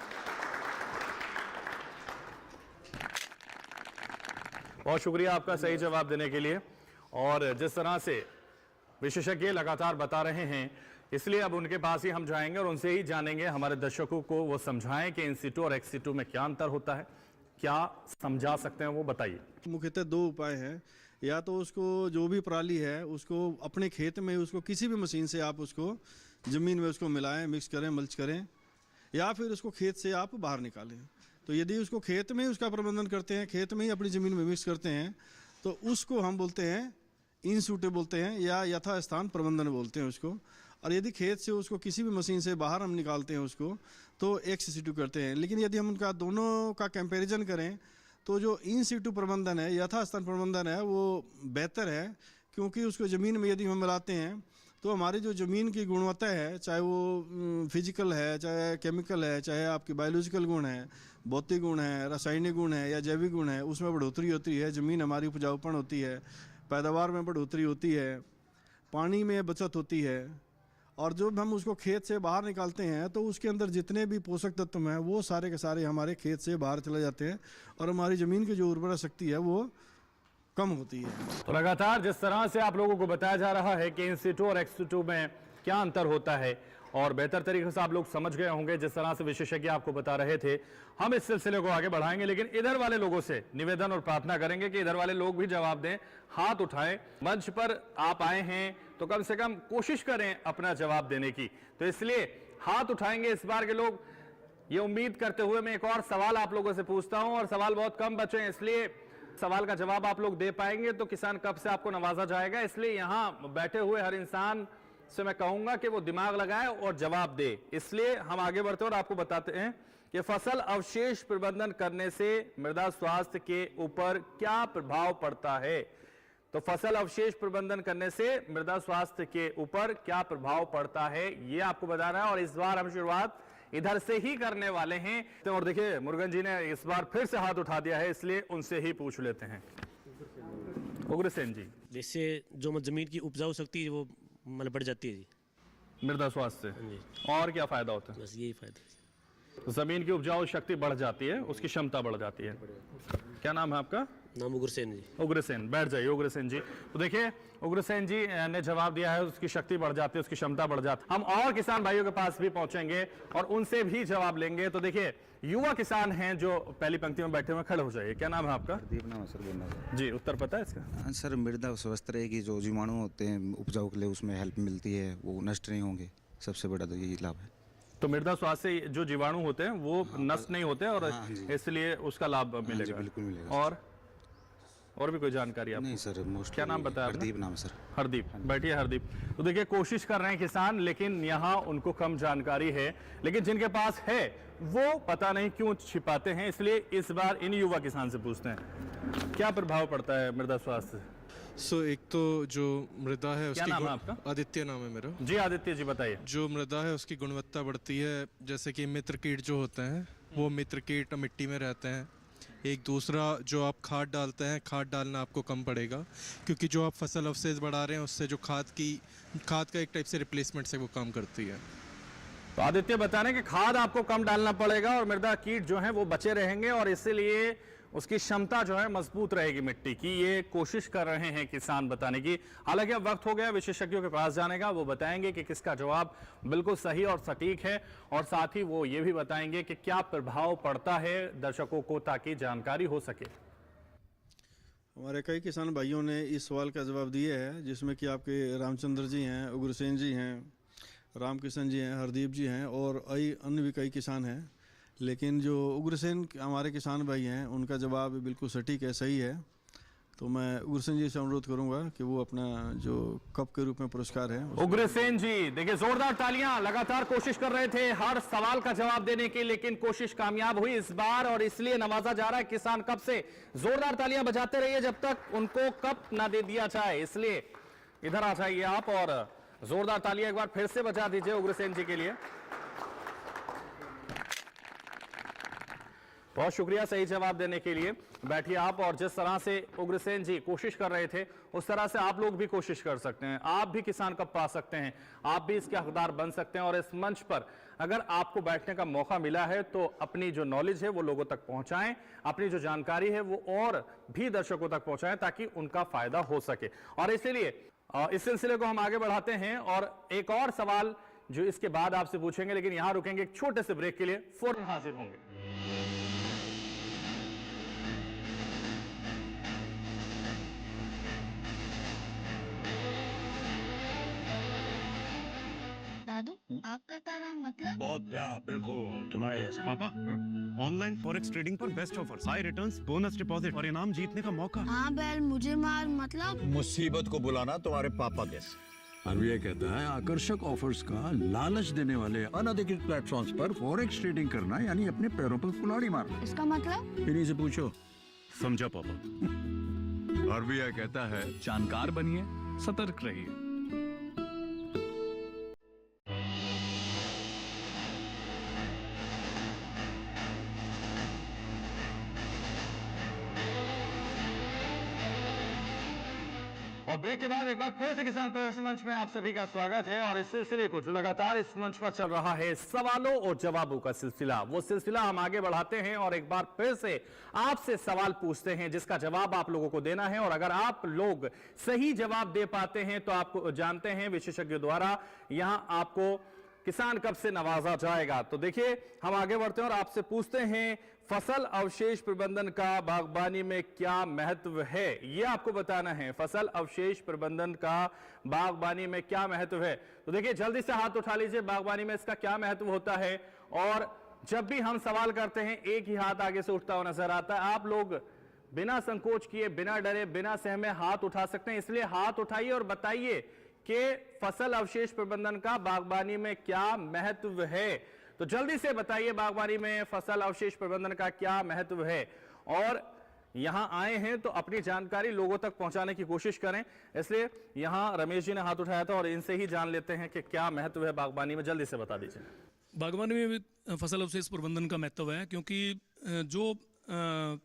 बहुत शुक्रिया आपका सही जवाब देने के लिए। और जिस तरह से विशेषज्ञ लगातार बता रहे हैं, इसलिए अब उनके पास ही हम जाएंगे और उनसे ही जानेंगे, हमारे दर्शकों को वो समझाएं कि इन सिटू और एक्स सिटू में क्या अंतर होता है, क्या समझा सकते हैं वो बताइए। मुख्यतः दो उपाय हैं, या तो उसको जो भी पराली है उसको अपने खेत में उसको किसी भी मशीन से आप उसको ज़मीन में उसको मिलाएं, मिक्स करें, मल्च करें, या फिर उसको खेत से आप बाहर निकालें। तो यदि उसको खेत में उसका प्रबंधन करते हैं, खेत में ही अपनी ज़मीन में मिक्स करते हैं, तो उसको हम बोलते हैं इन सूटे बोलते हैं, या यथास्थान प्रबंधन बोलते हैं उसको। और यदि खेत से उसको किसी भी मशीन से बाहर हम निकालते हैं उसको, तो एक्स सिटू करते हैं। लेकिन यदि हम उनका दोनों का कंपैरिजन करें तो जो इन सिटू प्रबंधन है, यथास्थान प्रबंधन है, वो बेहतर है, क्योंकि उसको ज़मीन में यदि हम मिलाते हैं तो हमारी जो ज़मीन की गुणवत्ता है, चाहे वो फिजिकल है, चाहे केमिकल है, चाहे आपकी बायोलॉजिकल गुण है, भौतिक गुण है, रासायनिक गुण है या जैविक गुण है, उसमें बढ़ोतरी होती है। ज़मीन हमारी उपजाऊपन होती है, पैदावार में बढ़ोतरी होती है, पानी में बचत होती है। और जब हम उसको खेत से बाहर निकालते हैं तो उसके अंदर जितने भी पोषक तत्व हैं वो सारे के सारे हमारे खेत से बाहर चले जाते हैं और हमारी ज़मीन की जो उर्वरा शक्ति है वो कम होती है। तो लगातार जिस तरह से आप लोगों को बताया जा रहा है कि इन सिटू और एक्स सिटू में क्या अंतर होता है, और बेहतर तरीके से आप लोग समझ गए होंगे जिस तरह से विशेषज्ञ आपको बता रहे थे। हम इस सिलसिले को आगे बढ़ाएंगे, लेकिन इधर वाले लोगों से निवेदन और प्रार्थना करेंगे कि इधर वाले लोग भी जवाब दें, हाथ उठाएं। मंच पर आप आए हैं तो कम से कम कोशिश करें अपना जवाब देने की, तो इसलिए हाथ उठाएंगे इस बार के लोग। ये उम्मीद करते हुए मैं एक और सवाल आप लोगों से पूछता हूं, और सवाल बहुत कम बचे हैं, इसलिए सवाल का जवाब आप लोग दे पाएंगे तो किसान कप से आपको नवाजा जाएगा। इसलिए यहां बैठे हुए हर इंसान से मैं कहूंगा कि वो दिमाग लगाए और जवाब दे। इसलिए हम आगे बढ़ते हैं और आपको बताते हैं कि फसल अवशेष प्रबंधन करने से मृदा स्वास्थ्य के ऊपर क्या प्रभाव पड़ता है। तो फसल अवशेष प्रबंधन करने से मृदा स्वास्थ्य के ऊपर क्या प्रभाव पड़ता है, ये आपको बताना है। और इस बार हम शुरुआत इधर से ही करने वाले हैं। तो और देखिए मुरुगन जी ने इस बार फिर से हाथ उठा दिया है, इसलिए उनसे ही पूछ लेते हैं। उग्रसेन जी, जिससे जो जमीन की उपजाऊ शक्ति है वो मतलब बढ़ जाती है जी, मृदा स्वास्थ्य से। और क्या फायदा होता है? बस यही फायदा है। जमीन की उपजाऊ शक्ति बढ़ जाती है, उसकी क्षमता बढ़ जाती है। क्या नाम है आपका? नाम उग्रसेन जी। उग्रसेन, बैठ जाइए उग्रसेन जी। तो देखिए उग्रसेन जी ने जवाब दिया है, उसकी शक्ति बढ़ जाती है, उसकी क्षमता बढ़ जाती है। हम और किसान भाइयों के पास भी पहुंचेंगे और उनसे भी जवाब लेंगे। तो देखिए युवा किसान हैं जो पहली पंक्ति में बैठे हुए, खड़े हो जाइए। क्या नाम है आपका? हरदीप नाम है सर, बोलना सर। जी, उत्तर पता है इसका? सर, मृदा स्वस्थ रहेगी, जो जीवाणु होते हैं उपजाऊ के लिए उसमें हेल्प मिलती है, वो नष्ट नहीं होंगे, सबसे बड़ा तो यही लाभ है। तो मृदा स्वास्थ्य से जो जीवाणु होते हैं वो नष्ट नहीं होते और इसलिए उसका लाभ मिलेगा। बिल्कुल मिलेगा। और भी कोई जानकारी आप? नहीं सर, क्या नाम बताया? हरदीप नाम है सर। हरदीप, बैठिए हरदीप। तो देखिए कोशिश कर रहे हैं किसान, लेकिन यहाँ उनको कम जानकारी है, लेकिन जिनके पास है वो पता नहीं क्यों छिपाते हैं। इसलिए इस बार इन युवा किसान से पूछते हैं क्या प्रभाव पड़ता है मृदा स्वास्थ्य से। एक तो जो मृदा है उसकी, नाम है आपका? आदित्य नाम है मेरा जी। आदित्य जी बताइए। जो मृदा है उसकी गुणवत्ता बढ़ती है, जैसे कि मित्र कीट जो होते हैं वो मित्र कीट मिट्टी में रहते हैं। एक दूसरा, जो आप खाद डालते हैं, खाद डालना आपको कम पड़ेगा, क्योंकि जो आप फसल अवशेष बढ़ा रहे हैं उससे जो खाद का एक टाइप से रिप्लेसमेंट से वो काम करती है। तो आदित्य बता रहे हैं कि खाद आपको कम डालना पड़ेगा और मृदा कीट जो है वो बचे रहेंगे और इसीलिए उसकी क्षमता जो है मजबूत रहेगी मिट्टी की। ये कोशिश कर रहे हैं किसान बताने की। हालांकि अब वक्त हो गया विशेषज्ञों के पास जाने का, वो बताएंगे कि किसका जवाब बिल्कुल सही और सटीक है, और साथ ही वो ये भी बताएंगे कि क्या प्रभाव पड़ता है दर्शकों को, ताकि जानकारी हो सके। हमारे कई किसान भाइयों ने इस सवाल का जवाब दिया है, जिसमें कि आपके रामचंद्र जी हैं, उग्रसेन जी हैं, रामकिशन जी हैं, हरदीप जी हैं और अन्य भी कई किसान हैं। लेकिन जो उग्रसेन हमारे किसान भाई हैं उनका जवाब बिल्कुल सटीक है, सही है। तो मैं उग्रसेन जी से अनुरोध करूंगा कि वो अपना जो कप के रूप में पुरस्कार है। उग्रसेन जी, देखिए जोरदार तालियां। लगातार कोशिश कर रहे थे हर सवाल का जवाब देने की, लेकिन कोशिश कामयाब हुई इस बार और इसलिए नवाजा जा रहा है किसान कप से। जोरदार तालियां बजाते रहिए जब तक उनको कप ना दे दिया जाए। इसलिए इधर आ जाइए आप और जोरदार तालियां एक बार फिर से बजा दीजिए उग्रसेन जी के लिए। बहुत शुक्रिया सही जवाब देने के लिए। बैठिए आप, और जिस तरह से उग्रसेन जी कोशिश कर रहे थे उस तरह से आप लोग भी कोशिश कर सकते हैं। आप भी किसान कप पा सकते हैं, आप भी इसके हकदार बन सकते हैं। और इस मंच पर अगर आपको बैठने का मौका मिला है तो अपनी जो नॉलेज है वो लोगों तक पहुंचाएं, अपनी जो जानकारी है वो और भी दर्शकों तक पहुंचाएं ताकि उनका फायदा हो सके। और इसलिए इस सिलसिले को हम आगे बढ़ाते हैं और एक और सवाल जो इसके बाद आपसे पूछेंगे, लेकिन यहां रुकेंगे एक छोटे से ब्रेक के लिए, फौरन हाजिर होंगे। दादू, आपका तारा मतलब? बहुत प्यार, बिल्कुल तुम्हारे जैसा। पापा, ऑनलाइन फॉरेक्स ट्रेडिंग पर best offers, high returns, bonus deposit और इनाम जीतने का मौका। हाँ बैल, मुझे मार मतलब? मुसीबत को बुलाना तुम्हारे पापा जैसे। आरबीआई कहता है आकर्षक ऑफर्स का लालच देने वाले अनधिकृत प्लेटफॉर्म्स पर फॉरेक्स ट्रेडिंग करना यानी अपने पैरों पर कुल्हाड़ी मारना। इसका मतलब? इन्हीं से पूछो। समझा पापा। आरबीआई कहता है जानकार बनिए, सतर्क रहिए। और ब्रेक के बाद एक बार फिर से किसान प्रदर्शन मंच में आप सभी का स्वागत है। और इस सिलसिले को जो लगातार इस मंच पर चल रहा है सवालों और जवाबों का सिलसिला, वो सिलसिला हम आगे बढ़ाते हैं और एक बार फिर से आपसे सवाल पूछते हैं जिसका जवाब आप लोगों को देना है। और अगर आप लोग सही जवाब दे पाते हैं तो आपको जानते हैं विशेषज्ञों द्वारा यहां आपको किसान कप से नवाजा जाएगा। तो देखिए हम आगे बढ़ते हैं और आपसे पूछते हैं फसल अवशेष प्रबंधन का बागवानी में क्या महत्व है, ये आपको बताना है। फसल अवशेष प्रबंधन का बागवानी में क्या महत्व है, तो देखिए जल्दी से हाथ उठा लीजिए, बागवानी में इसका क्या महत्व होता है। और जब भी हम सवाल करते हैं एक ही हाथ आगे से उठता हुआ नजर आता है। आप लोग बिना संकोच किए, बिना डरे, बिना सहमे हाथ उठा सकते हैं, इसलिए हाथ उठाइए और बताइए कि फसल अवशेष प्रबंधन का बागवानी में क्या महत्व है। तो जल्दी से बताइए बागवानी में फसल अवशेष प्रबंधन का क्या महत्व है। और यहां आए हैं तो अपनी जानकारी लोगों तक पहुंचाने की कोशिश करें, इसलिए यहां रमेश जी ने हाथ उठाया था और इनसे ही जान लेते हैं कि क्या महत्व है बागवानी में। जल्दी से बता दीजिए। बागवानी में भी फसल अवशेष प्रबंधन का महत्व है, क्योंकि जो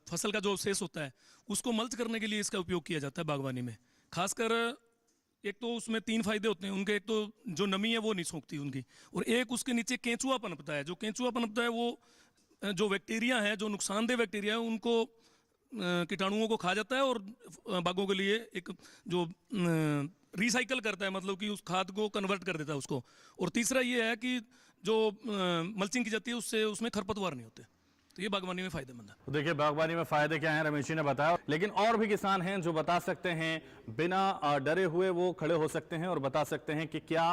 फसल का जो अवशेष होता है उसको मल्च करने के लिए इसका उपयोग किया जाता है बागवानी में। खासकर एक तो उसमें 3 फायदे होते हैं उनके, एक तो जो नमी है वो नहीं सोखती उनकी, और एक उसके नीचे केंचुआ पनपता है। जो केंचुआ पनपता है वो जो बैक्टीरिया है, जो नुकसानदेह बैक्टीरिया है, उनको कीटाणुओं को खा जाता है और बागों के लिए एक जो रिसाइकल करता है, मतलब कि उस खाद को कन्वर्ट कर देता है उसको। और तीसरा ये है कि जो मल्चिंग की जाती है उससे उसमें खरपतवार नहीं होते, तो ये बागवानी में फायदेमंद है। तो देखिए बागवानी में फायदे क्या हैं रमेश जी ने बताया, लेकिन और भी किसान हैं जो बता सकते हैं, बिना डरे हुए वो खड़े हो सकते हैं और बता सकते हैं कि क्या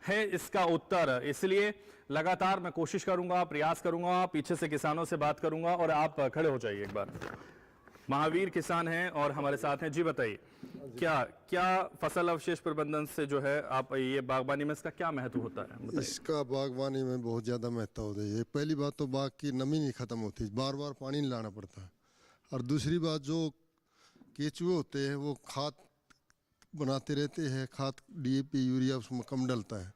है इसका उत्तर। इसलिए लगातार मैं कोशिश करूंगा, प्रयास करूंगा, पीछे से किसानों से बात करूंगा और आप खड़े हो जाइए एक बार। महावीर किसान हैं और हमारे साथ हैं, जी बताइए क्या फसल अवशेष प्रबंधन से जो है आप ये बागवानी में इसका क्या महत्व होता है? इसका बागवानी में बहुत ज़्यादा महत्व होता है। पहली बात तो बाग की नमी नहीं ख़त्म होती, बार बार पानी नहीं लाना पड़ता है। और दूसरी बात जो केचुए होते हैं वो खाद बनाते रहते हैं, खाद DAP यूरिया उसमें कम डलता है,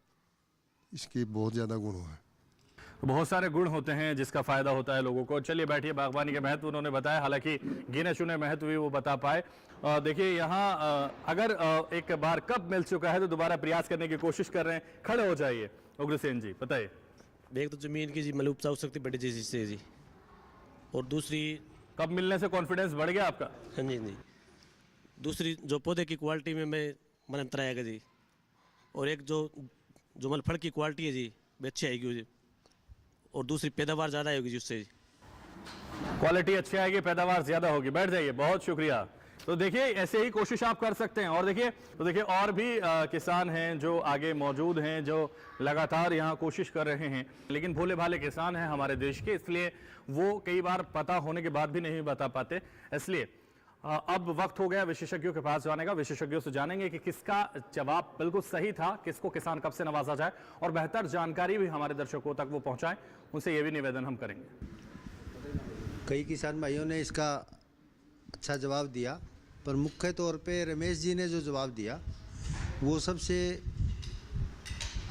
इसके बहुत ज़्यादा गुण है। बहुत सारे गुण होते हैं जिसका फायदा होता है लोगों को। चलिए बैठिए, बागवानी के महत्व उन्होंने बताया, हालांकि गिने चुने महत्व भी वो बता पाए। देखिए यहाँ अगर एक बार कप मिल चुका है तो दोबारा प्रयास करने की कोशिश कर रहे हैं। खड़े हो जाइए उग्रसेन जी, बताइए। एक तो जमीन की जी मतलब उपजाऊ शक्ति बढ़ी जी इससे जी, और दूसरी कप मिलने से कॉन्फिडेंस बढ़ गया आपका? हाँ जी जी। दूसरी जो पौधे की क्वालिटी में मन अंतर आएगा जी, और एक जो मतलब फल की क्वालिटी है जी वो अच्छी आएगी जी, और दूसरी पैदावार ज़्यादा होगी जी उससे। क्वालिटी अच्छी आएगी, पैदावार ज़्यादा होगी। बैठ जाइए, बहुत शुक्रिया। तो देखिए ऐसे ही कोशिश आप कर सकते हैं। और देखिए और भी किसान हैं जो आगे मौजूद हैं, जो लगातार यहाँ कोशिश कर रहे हैं, लेकिन भोले भाले किसान हैं हमारे देश के, इसलिए वो कई बार पता होने के बाद भी नहीं बता पाते। इसलिए अब वक्त हो गया विशेषज्ञों के पास जाने का। विशेषज्ञों से जानेंगे कि किसका जवाब बिल्कुल सही था, किसको किसान कब से नवाजा जाए, और बेहतर जानकारी भी हमारे दर्शकों तक वो पहुंचाएं, उनसे ये भी निवेदन हम करेंगे। कई किसान भाइयों ने इसका अच्छा जवाब दिया, पर मुख्य तौर पे रमेश जी ने जो जवाब दिया वो सबसे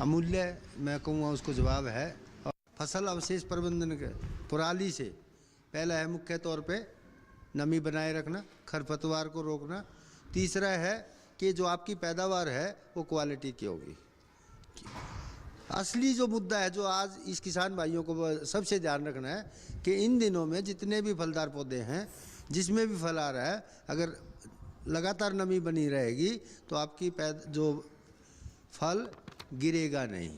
अमूल्य मैं कहूँगा उसको जवाब है। और फसल अवशेष प्रबंधन के प्रणाली से पहला है मुख्य तौर पे नमी बनाए रखना, खरपतवार को रोकना। तीसरा है कि जो आपकी पैदावार है वो क्वालिटी की होगी। असली जो मुद्दा है जो आज इस किसान भाइयों को सबसे ध्यान रखना है कि इन दिनों में जितने भी फलदार पौधे हैं, जिसमें भी फल आ रहा है, अगर लगातार नमी बनी रहेगी तो आपकी जो फल गिरेगा नहीं,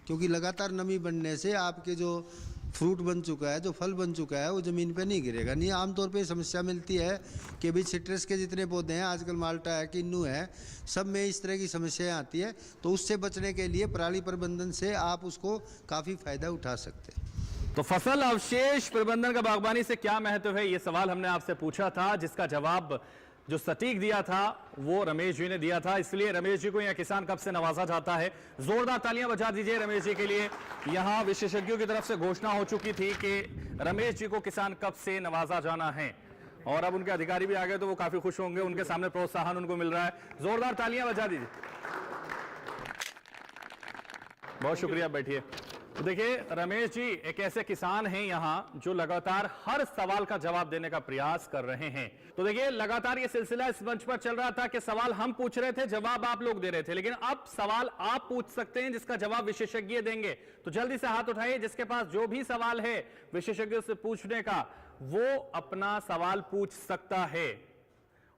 क्योंकि लगातार नमी बनने से आपके जो फ्रूट बन चुका है, जो फल बन चुका है, वो ज़मीन पे नहीं गिरेगा। नहीं, आमतौर पे समस्या मिलती है कि भाई सिट्रस के जितने पौधे हैं, आजकल माल्टा है, किन्नू है, सब में इस तरह की समस्याएं आती है। तो उससे बचने के लिए पराली प्रबंधन से आप उसको काफ़ी फ़ायदा उठा सकते हैं। तो फसल अवशेष प्रबंधन का बागबानी से क्या महत्व है, ये सवाल हमने आपसे पूछा था, जिसका जवाब जो सटीक दिया था वो रमेश जी ने दिया था। इसलिए रमेश जी को यह किसान कप से नवाजा जाता है। जोरदार तालियां बजा दीजिए रमेश जी के लिए। यहां विशेषज्ञों की तरफ से घोषणा हो चुकी थी कि रमेश जी को किसान कप से नवाजा जाना है और अब उनके अधिकारी भी आ गए तो वो काफी खुश होंगे, उनके सामने प्रोत्साहन उनको मिल रहा है। जोरदार तालियां बजा दीजिए। बहुत शुक्रिया, बैठिए। तो देखिए रमेश जी एक ऐसे किसान हैं यहां जो लगातार हर सवाल का जवाब देने का प्रयास कर रहे हैं। तो देखिए लगातार ये सिलसिला इस मंच पर चल रहा था कि सवाल हम पूछ रहे थे, जवाब आप लोग दे रहे थे, लेकिन अब सवाल आप पूछ सकते हैं जिसका जवाब विशेषज्ञ देंगे। तो जल्दी से हाथ उठाइए जिसके पास जो भी सवाल है विशेषज्ञों से पूछने का, वो अपना सवाल पूछ सकता है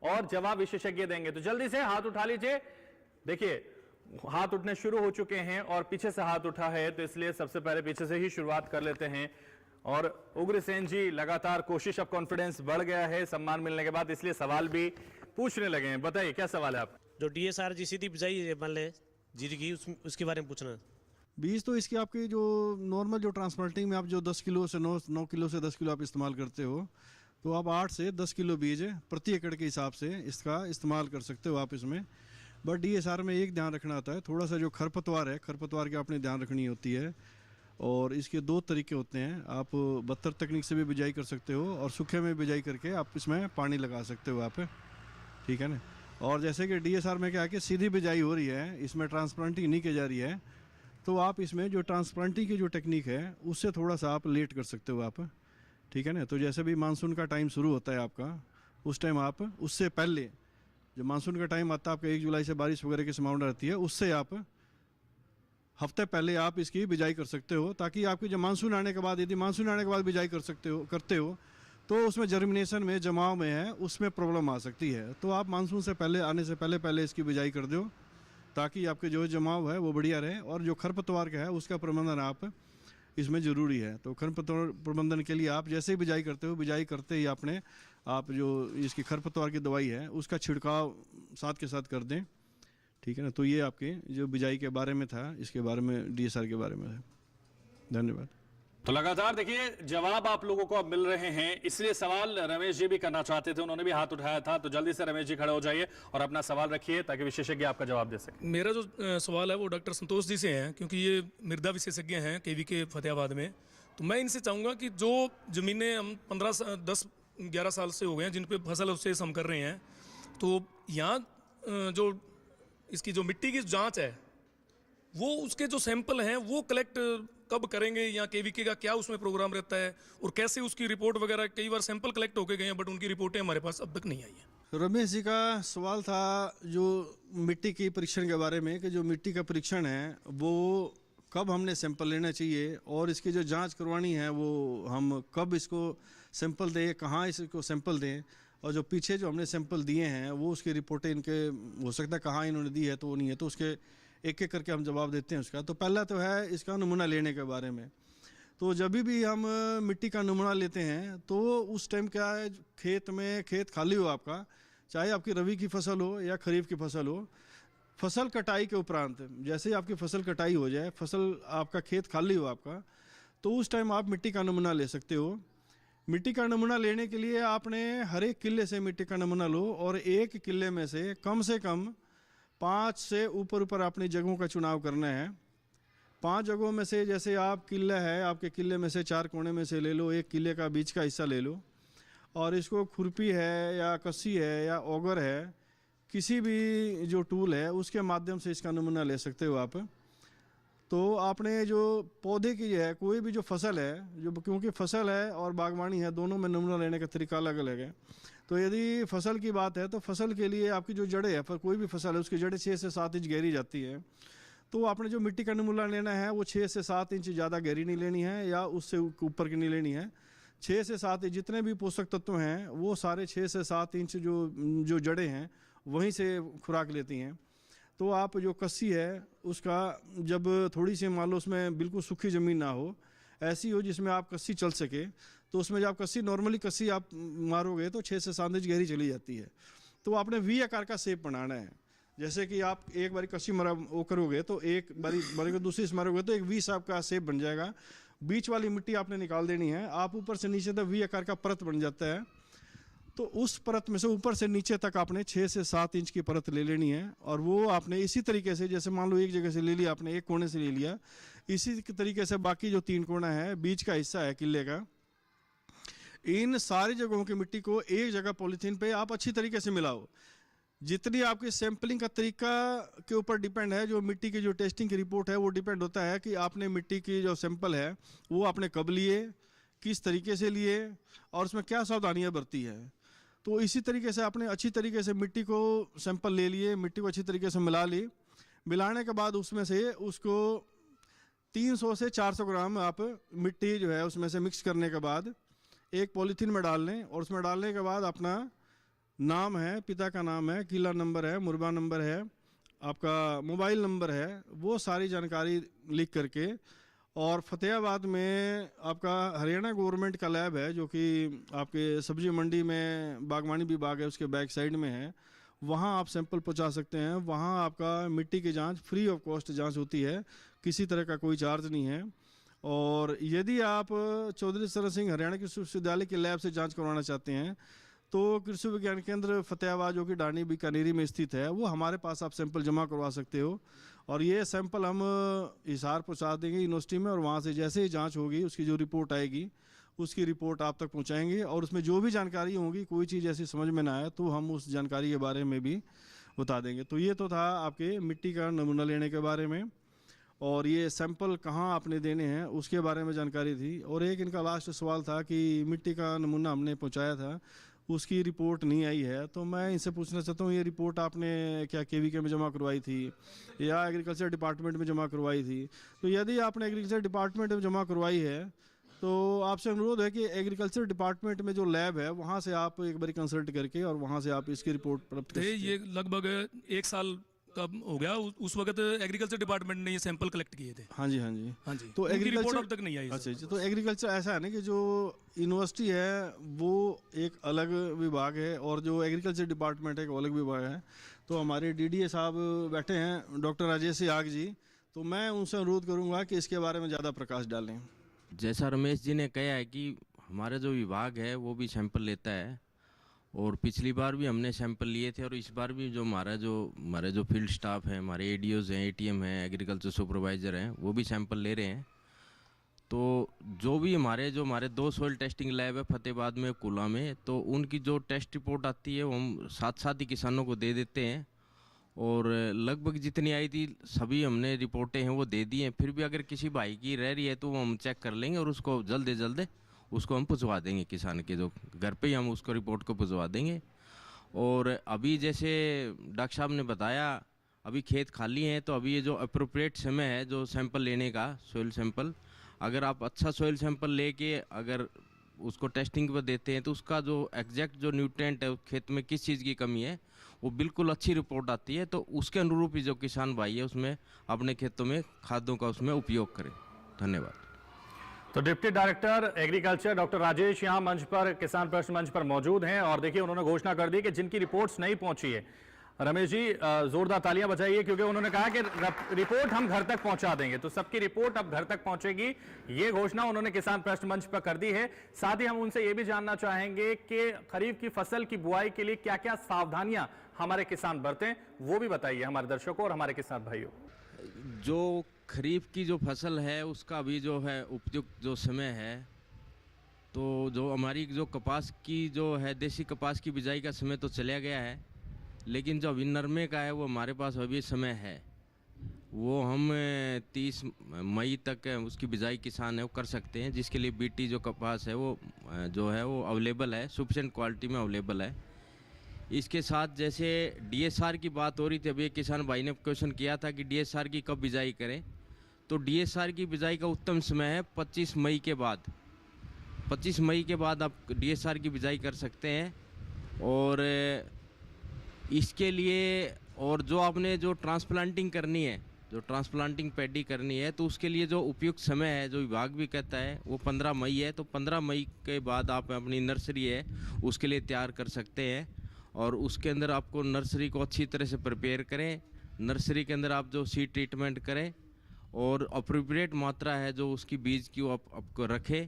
और जवाब विशेषज्ञ देंगे। तो जल्दी से हाथ उठा लीजिए। देखिए हाथ उठने शुरू हो चुके हैं और पीछे से हाथ उठा है, तो इसलिए सबसे पहले पीछे से ही शुरुआत कर लेते हैं। और उग्रसेन जी लगातार कोशिश, अब कॉन्फिडेंस बढ़ गया है सम्मान मिलने के बाद, इसलिए सवाल भी पूछने लगे हैं। बताइए क्या सवाल है आप? जो DSR जी सीधी बिजाई मान ले जीरी की, उसके बारे में पूछना। बीज तो इसकी आपकी जो नॉर्मल जो ट्रांसप्लांटिंग में आप जो 10 किलो से 9 किलो से 10 किलो आप इस्तेमाल करते हो, तो आप 8 से 10 किलो बीज प्रति एकड़ के हिसाब से इसका इस्तेमाल कर सकते हो आप इसमें। बट DSR में एक ध्यान रखना आता है, थोड़ा सा जो खरपतवार है, खरपतवार की आपने ध्यान रखनी होती है। और इसके 2 तरीके होते हैं, आप 72 तकनीक से भी बिजाई कर सकते हो और सूखे में बिजाई करके आप इसमें पानी लगा सकते हो आप, ठीक है ना। और जैसे कि DSR में क्या है कि सीधी बिजाई हो रही है, इसमें ट्रांसप्लांटिंग नहीं की जा रही है, तो आप इसमें जो ट्रांसप्लांटिंग की जो टेक्निक है उससे थोड़ा सा आप लेट कर सकते हो आप, ठीक है ना। तो जैसे भी मानसून का टाइम शुरू होता है आपका, उस टाइम आप उससे पहले, जब मानसून का टाइम आता है आपका 1 जुलाई से बारिश वगैरह की संभावना रहती है, उससे आप हफ्ते पहले आप इसकी बिजाई कर सकते हो, ताकि आपकी जब मानसून आने के बाद, यदि मानसून आने के बाद बिजाई करते हो तो उसमें जर्मिनेशन में, जमाव में है, उसमें प्रॉब्लम आ सकती है। तो आप मानसून से पहले आने से पहले इसकी बिजाई कर दो, ताकि आपके जो जमाव है वो बढ़िया रहे। और जो खरपतवार का है उसका प्रबंधन आप इसमें ज़रूरी है। तो खरपतवार प्रबंधन के लिए आप जैसे ही बिजाई करते हो, बिजाई करते ही आप जो इसकी खरपतवार की दवाई है उसका छिड़काव साथ के साथ कर दें, ठीक है ना। तो ये आपके जो बिजाई के बारे में था, इसके बारे में DSR के बारे में है। धन्यवाद। तो लगातार देखिए जवाब आप लोगों को अब मिल रहे हैं, इसलिए सवाल रमेश जी भी करना चाहते थे, उन्होंने भी हाथ उठाया था। तो जल्दी से रमेश जी खड़े हो जाइए और अपना सवाल रखिए ताकि विशेषज्ञ आपका जवाब दे सके। मेरा जो सवाल है वो डॉक्टर संतोष जी से है, क्योंकि ये मृदा विशेषज्ञ हैं KVK फतेहाबाद में। तो मैं इनसे चाहूँगा कि जो ज़मीनें हम 10-11 साल से हो गए हैं जिन पे फसल अवशेष हम कर रहे हैं, तो यहाँ जो इसकी जो मिट्टी की जांच है वो उसके जो सैंपल हैं वो कलेक्ट कब करेंगे, या KVK का क्या उसमें प्रोग्राम रहता है और कैसे उसकी रिपोर्ट वगैरह? कई बार सैंपल कलेक्ट होके गए हैं बट उनकी रिपोर्टें हमारे पास अब तक नहीं आई है। रमेश जी का सवाल था जो मिट्टी की परीक्षण के बारे में, कि जो मिट्टी का परीक्षण है वो कब हमने सैंपल लेना चाहिए और इसकी जो जांच करवानी है वो हम कब इसको सैंपल दें, कहाँ इसको सैंपल दें, और जो पीछे जो हमने सैंपल दिए हैं वो उसकी रिपोर्टें इनके हो सकता है कहाँ इन्होंने दी है तो वो नहीं है, तो उसके एक एक करके हम जवाब देते हैं उसका। तो पहला तो है इसका नमूना लेने के बारे में। तो जब भी हम मिट्टी का नमूना लेते हैं तो उस टाइम क्या है, खेत खाली हो आपका, चाहे आपकी रबी की फसल हो या खरीफ की फसल हो, फसल कटाई के उपरांत, जैसे ही आपकी फसल कटाई हो जाए, फसल आपका खेत खाली हो आपका, तो उस टाइम आप मिट्टी का नमूना ले सकते हो। मिट्टी का नमूना लेने के लिए आपने हर एक किले से मिट्टी का नमूना लो और एक किले में से कम 5 से ऊपर आपने जगहों का चुनाव करना है। 5 जगहों में से, जैसे आप किला है, आपके किले में से 4 कोने में से ले लो, एक किले का बीच का हिस्सा ले लो और इसको खुरपी है या कस्सी है या ऑगर है, किसी भी जो टूल है उसके माध्यम से इसका नमूना ले सकते हो आप। तो आपने जो पौधे की है कोई भी जो फसल है, जो क्योंकि फसल है और बागवानी है दोनों में नमूना लेने का तरीका अलग अलग है। तो यदि फसल की बात है तो फसल के लिए आपकी जो जड़ें है, कोई भी फसल है उसकी जड़ें 6 से 7 इंच गहरी जाती है। तो आपने जो मिट्टी का नमूना लेना है वो 6 से 7 इंच ज़्यादा गहरी नहीं लेनी है या उससे ऊपर की नहीं लेनी है। 6 से 7 इंच जितने भी पोषक तत्व हैं वो सारे 6 से 7 इंच जो जड़ें हैं वहीं से खुराक लेती हैं। तो आप जो कस्सी है उसका जब थोड़ी सी मान लो उसमें बिल्कुल सूखी ज़मीन ना हो, ऐसी हो जिसमें आप कस्सी चल सके, तो उसमें जब आप कस्सी नॉर्मली कस्सी आप मारोगे तो 6 से 7 इंच गहरी चली जाती है। तो आपने वी आकार का शेप बनाना है। जैसे कि आप एक बारी कस्सी मारा वो करोगे तो एक बारी मारोगे, दूसरी से मारोगे तो एक वी शेप का शेप बन जाएगा। बीच वाली मिट्टी आपने निकाल देनी है। आप ऊपर से नीचे तक वी आकार का परत बन जाता है। तो उस परत में से ऊपर से नीचे तक आपने 6 से 7 इंच की परत ले लेनी है। और वो आपने इसी तरीके से, जैसे मान लो एक जगह से ले लिया आपने, एक कोने से ले लिया, इसी तरीके से बाकी जो 3 कोना है बीच का हिस्सा है किले का, इन सारी जगहों की मिट्टी को एक जगह पॉलीथीन पे आप अच्छी तरीके से मिलाओ। जितनी आपकी सैंपलिंग का तरीका के ऊपर डिपेंड है, जो मिट्टी की जो टेस्टिंग की रिपोर्ट है वो डिपेंड होता है कि आपने मिट्टी की जो सैंपल है वो आपने कब लिए, किस तरीके से लिए और उसमें क्या सावधानियाँ बरती है। तो इसी तरीके से आपने अच्छी तरीके से मिट्टी को सैंपल ले लिए, मिट्टी को अच्छी तरीके से मिला ली। मिलाने के बाद उसमें से उसको 300 से 400 ग्राम आप मिट्टी जो है उसमें से मिक्स करने के बाद एक पॉलीथीन में डाल लें। और उसमें डालने के बाद अपना नाम है, पिता का नाम है, किला नंबर है, मुरबा नंबर है, आपका मोबाइल नंबर है, वो सारी जानकारी लिख करके, और फतेहाबाद में आपका हरियाणा गवर्नमेंट का लैब है जो कि आपके सब्जी मंडी में बागवानी विभाग है उसके बैक साइड में है, वहाँ आप सैंपल पहुँचा सकते हैं। वहाँ आपका मिट्टी की जांच फ्री ऑफ कॉस्ट जांच होती है, किसी तरह का कोई चार्ज नहीं है। और यदि आप चौधरी चरण सिंह हरियाणा कृषि विश्वविद्यालय के लैब से जांच करवाना चाहते हैं तो कृषि विज्ञान केंद्र फतेहाबाद जो कि डानी बीकानेरी में स्थित है, वो हमारे पास आप सैंपल जमा करवा सकते हो। और ये सैंपल हम हिसार पहुंचा देंगे यूनिवर्सिटी में, और वहाँ से जैसे ही जांच होगी उसकी जो रिपोर्ट आएगी उसकी रिपोर्ट आप तक पहुंचाएंगे। और उसमें जो भी जानकारी होगी, कोई चीज़ ऐसी समझ में ना आए तो हम उस जानकारी के बारे में भी बता देंगे। तो ये तो था आपके मिट्टी का नमूना लेने के बारे में, और ये सैंपल कहाँ आपने देने हैं उसके बारे में जानकारी थी। और एक इनका लास्ट सवाल था कि मिट्टी का नमूना हमने पहुँचाया था, उसकी रिपोर्ट नहीं आई है। तो मैं इनसे पूछना चाहता हूँ, ये रिपोर्ट आपने क्या केवीके में जमा करवाई थी या एग्रीकल्चर डिपार्टमेंट में जमा करवाई थी? तो यदि आपने एग्रीकल्चर डिपार्टमेंट में जमा करवाई है तो आपसे अनुरोध है कि एग्रीकल्चर डिपार्टमेंट में जो लैब है वहाँ से आप एक बार कंसल्ट करके और वहाँ से आप इसकी रिपोर्ट प्राप्त कर सकते हैं। ये लगभग 1 साल कब हो गया, उस वक्त एग्रीकल्चर डिपार्टमेंट ने ये सैंपल कलेक्ट किए थे। हाँ जी, हाँ जी, हाँ जी। तो एग्रीकल्चर रिपोर्ट अब तक नहीं आई। अच्छा, तो एग्रीकल्चर ऐसा है ना कि जो यूनिवर्सिटी है वो एक अलग विभाग है और जो एग्रीकल्चर डिपार्टमेंट है एक अलग विभाग है। तो हमारे डीडीए साहब बैठे हैं डॉक्टर राजेश याग जी, तो मैं उनसे अनुरोध करूँगा कि इसके बारे में ज़्यादा प्रकाश डालें। जैसा रमेश जी ने कहा है कि हमारा जो विभाग है वो भी सैंपल लेता है, और पिछली बार भी हमने सैंपल लिए थे, और इस बार भी जो हमारा जो फील्ड स्टाफ है, हमारे एडीओज हैं, एटीएम हैं, एग्रीकल्चर सुपरवाइज़र हैं, वो भी सैंपल ले रहे हैं। तो जो हमारे 2 सॉइल टेस्टिंग लैब है फतेहाबाद में, कुला में, तो उनकी जो टेस्ट रिपोर्ट आती है वो हम साथ साथ ही किसानों को दे देते हैं। और लगभग जितनी आई थी सभी हमने रिपोर्टें हैं वो दे दी हैं। फिर भी अगर किसी भाई की रह रही है तो वो हम चेक कर लेंगे और उसको जल्द से जल्द उसको हम पहुँचवा देंगे, किसान के जो घर पे ही हम उसको रिपोर्ट को पहुँचवा देंगे। और अभी जैसे डॉक्टर साहब ने बताया अभी खेत खाली हैं, तो अभी ये जो अप्रोप्रिएट समय है जो सैंपल लेने का, सॉइल सैंपल, अगर आप अच्छा सॉइल सैंपल लेके अगर उसको टेस्टिंग पर देते हैं तो उसका जो एग्जैक्ट जो न्यूट्रिएंट है खेत में किस चीज़ की कमी है वो बिल्कुल अच्छी रिपोर्ट आती है। तो उसके अनुरूप ही जो किसान भाई है उसमें अपने खेतों में खादों का उसमें उपयोग करें। धन्यवाद। तो deputy director agriculture doctor Rajesh यहाँ मंच पर, किसान प्रश्न मंच पर मौजूद हैं, और देखिए उन्होंने घोषणा कर दी कि जिनकी रिपोर्ट्स नहीं पहुंची है, रमेश जी जोरदार तालियां बजाइए, क्योंकि उन्होंने कहा कि रिपोर्ट हम घर तक पहुंचा देंगे, तो सबकी रिपोर्ट अब घर तक पहुंचेगी। ये घोषणा उन्होंने किसान प्रश्न मंच पर कर दी है। साथ ही हम उनसे ये भी जानना चाहेंगे कि खरीफ की फसल की बुआई के लिए क्या क्या सावधानियां हमारे किसान बरतें, वो भी बताइए हमारे दर्शकों और हमारे किसान भाइयों। जो खरीफ की जो फसल है उसका अभी जो है उपयुक्त जो समय है, तो जो हमारी जो कपास की जो है देसी कपास की बिजाई का समय तो चला गया है, लेकिन जो अभी नरमे का है वो हमारे पास अभी समय है। वो हम 30 मई तक उसकी बिजाई किसान है वो कर सकते हैं, जिसके लिए बीटी जो कपास है वो जो है वो अवेलेबल है, सफिशेंट क्वालिटी में अवेलेबल है। इसके साथ जैसे डीएसआर की बात हो रही थी, अभी एक किसान भाई ने क्वेश्चन किया था कि डीएसआर की कब बिजाई करें, तो डीएसआर की बिजाई का उत्तम समय है 25 मई के बाद। 25 मई के बाद आप डीएसआर की बिजाई कर सकते हैं। और इसके लिए और जो आपने जो ट्रांसप्लांटिंग करनी है, जो ट्रांसप्लांटिंग पैडी करनी है, तो उसके लिए जो उपयुक्त समय है जो विभाग भी कहता है वो 15 मई है। तो 15 मई के बाद आप अपनी नर्सरी है उसके लिए तैयार कर सकते हैं। और उसके अंदर आपको नर्सरी को अच्छी तरह से प्रिपेयर करें, नर्सरी के अंदर आप जो सीड ट्रीटमेंट करें और अप्रोप्रिएट मात्रा है जो उसकी बीज की वो आपको रखें।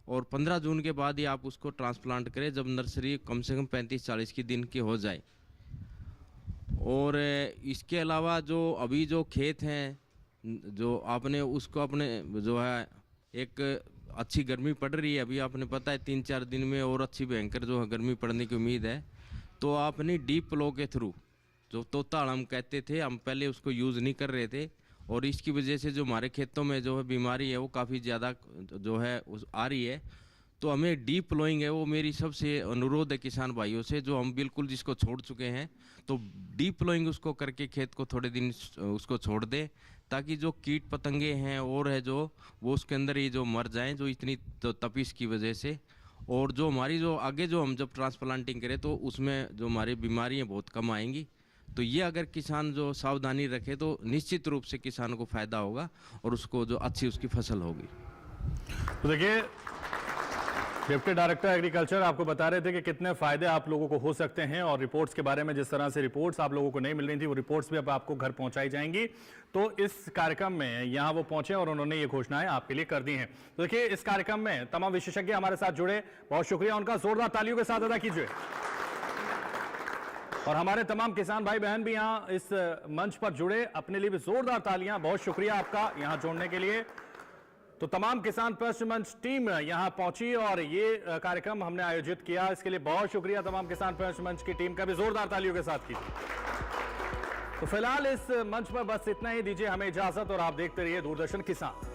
और 15 जून के बाद ही आप उसको ट्रांसप्लांट करें जब नर्सरी कम से कम 35-40 की दिन की हो जाए। और इसके अलावा जो अभी जो खेत हैं जो आपने उसको अपने जो है एक अच्छी गर्मी पड़ रही है, अभी आपने पता है 3-4 दिन में और अच्छी भयंकर जो है गर्मी पड़ने की उम्मीद है, तो आपने डीप प्लो के थ्रू जो तोताड़ हम कहते थे, हम पहले उसको यूज़ नहीं कर रहे थे और इसकी वजह से जो हमारे खेतों में जो है बीमारी है वो काफ़ी ज़्यादा जो है आ रही है। तो हमें डीप प्लोइंग है वो मेरी सबसे अनुरोध है किसान भाइयों से, जो हम बिल्कुल जिसको छोड़ चुके हैं तो डीप प्लोइंग उसको करके खेत को थोड़े दिन उसको छोड़ दें, ताकि जो कीट पतंगे हैं और है जो वो उसके अंदर ही जो मर जाएं जो इतनी तो तपिश की वजह से। और जो हमारी जो आगे जो हम जब ट्रांसप्लांटिंग करें तो उसमें जो हमारी बीमारियाँ बहुत कम आएंगी। तो ये अगर किसान जो सावधानी रखे तो निश्चित रूप से किसान को फ़ायदा होगा और उसको जो अच्छी उसकी फसल होगी। तो देखिए डिप्टी डायरेक्टर एग्रीकल्चर आपको बता रहे थे कि कितने फायदे आप लोगों को हो सकते हैं और रिपोर्ट्स के बारे में जिस तरह से रिपोर्ट्स आप लोगों को नहीं मिल रही थी वो रिपोर्ट्स भी अब आपको घर पहुंचाई जाएंगी। तो इस कार्यक्रम में यहाँ वो पहुंचे और उन्होंने ये घोषणाएं आपके लिए कर दी हैं। तो देखिए इस कार्यक्रम में तमाम विशेषज्ञ हमारे साथ जुड़े, बहुत शुक्रिया उनका, जोरदार तालियों के साथ अदा कीजिए। और हमारे तमाम किसान भाई बहन भी यहाँ इस मंच पर जुड़े, अपने लिए भी जोरदार तालियां, बहुत शुक्रिया आपका यहाँ जुड़ने के लिए। तो तमाम किसान प्रश्न मंच टीम यहाँ पहुंची और ये कार्यक्रम हमने आयोजित किया, इसके लिए बहुत शुक्रिया तमाम किसान प्रश्न मंच की टीम का भी जोरदार तालियों के साथ कीजिए। तो फिलहाल इस मंच पर बस इतना ही, दीजिए हमें इजाजत और आप देखते रहिए दूरदर्शन किसान।